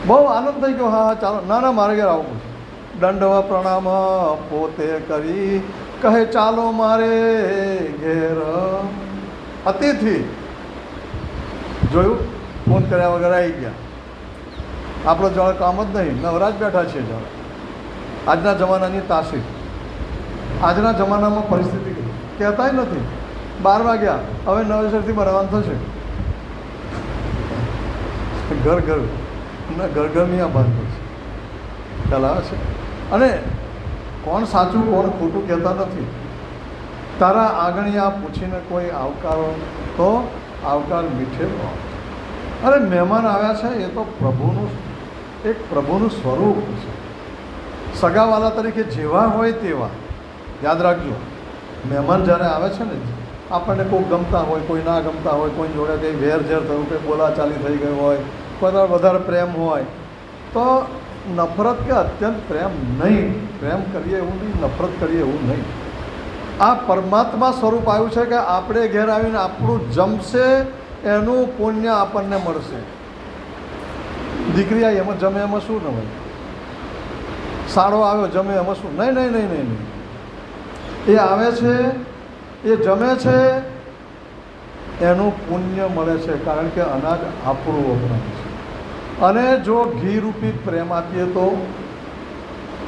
બહુ આનંદ થઈ ગયો. હા હા ચાલો. ના ના મારે ઘેર આવું પડશે. દંડવા પ્રણામ પોતે કરી કહે ચાલો મારે ઘેર. અતિથિ જોયું, ફોન કર્યા વગર આવી ગયા. આપણો જળ કામ જ નહીં, નવરાજ બેઠા છીએ જળ. આજના જમાનાની તાસીર, આજના જમાનામાં પરિસ્થિતિ કહેતાય નથી. 12 વાગ્યા, હવે નવેસરથી બનાવવાનું થશે. ઘર ઘર ના ઘર ઘરની આ બાંધો છે, ચલાવે છે. અને કોણ સાચું કોણ ખોટું કહેતા નથી. તારા આગળિયા પૂછીને કોઈ આવકારો તો આવકાર મીઠેલો. અરે મહેમાન આવ્યા છે એ તો પ્રભુનું એક પ્રભુનું સ્વરૂપ છે. સગાવાલા તરીકે જેવા હોય તેવા. યાદ રાખજો, મહેમાન જ્યારે આવે છે ને, આપણને કોઈ ગમતા હોય, કોઈ ના ગમતા હોય, કોઈ જોડે કંઈ વેરઝેર થયું, કંઈ બોલાચાલી થઈ ગઈ હોય, કોઈ વધારે પ્રેમ હોય, તો નફરત કે અત્યંત પ્રેમ નહીં. પ્રેમ કરીએ એવું નહીં, નફરત કરીએ એવું નહીં. આ પરમાત્મા સ્વરૂપ આવ્યું છે કે આપણે ઘેર આવીને આપણું જમશે એનું પુણ્ય આપણને મળશે. દીકરી આવી એમાં જમે એમાં શું ન હોય? સાડો આવ્યો જમે એમાં શું? નહીં નહીં નહીં નહીં નહીં. એ આવે છે, એ જમે છે, એનું પુણ્ય મળે છે, કારણ કે અનાજ આપણું વપરાય છે. અને જો ઘી રૂપી પ્રેમ આપીએ તો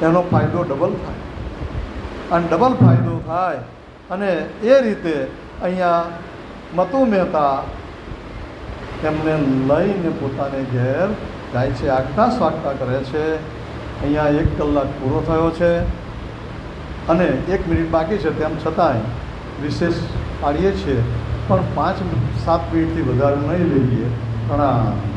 એનો ફાયદો ડબલ થાય. અને ડબલ ફાયદો થાય. અને એ રીતે અહીંયા મથુ મહેતા એમને લઈને પોતાને ઘેર જાય છે, આગતા સ્વાગતા કરે છે. અહીંયા 1 કલાક પૂરો થયો છે અને 1 મિનિટ બાકી છે, તેમ છતાંય વિશેષ પાડીએ છીએ, પણ 5-7 મિનિટથી વધારે નહીં લઈએ. પ્રણામ.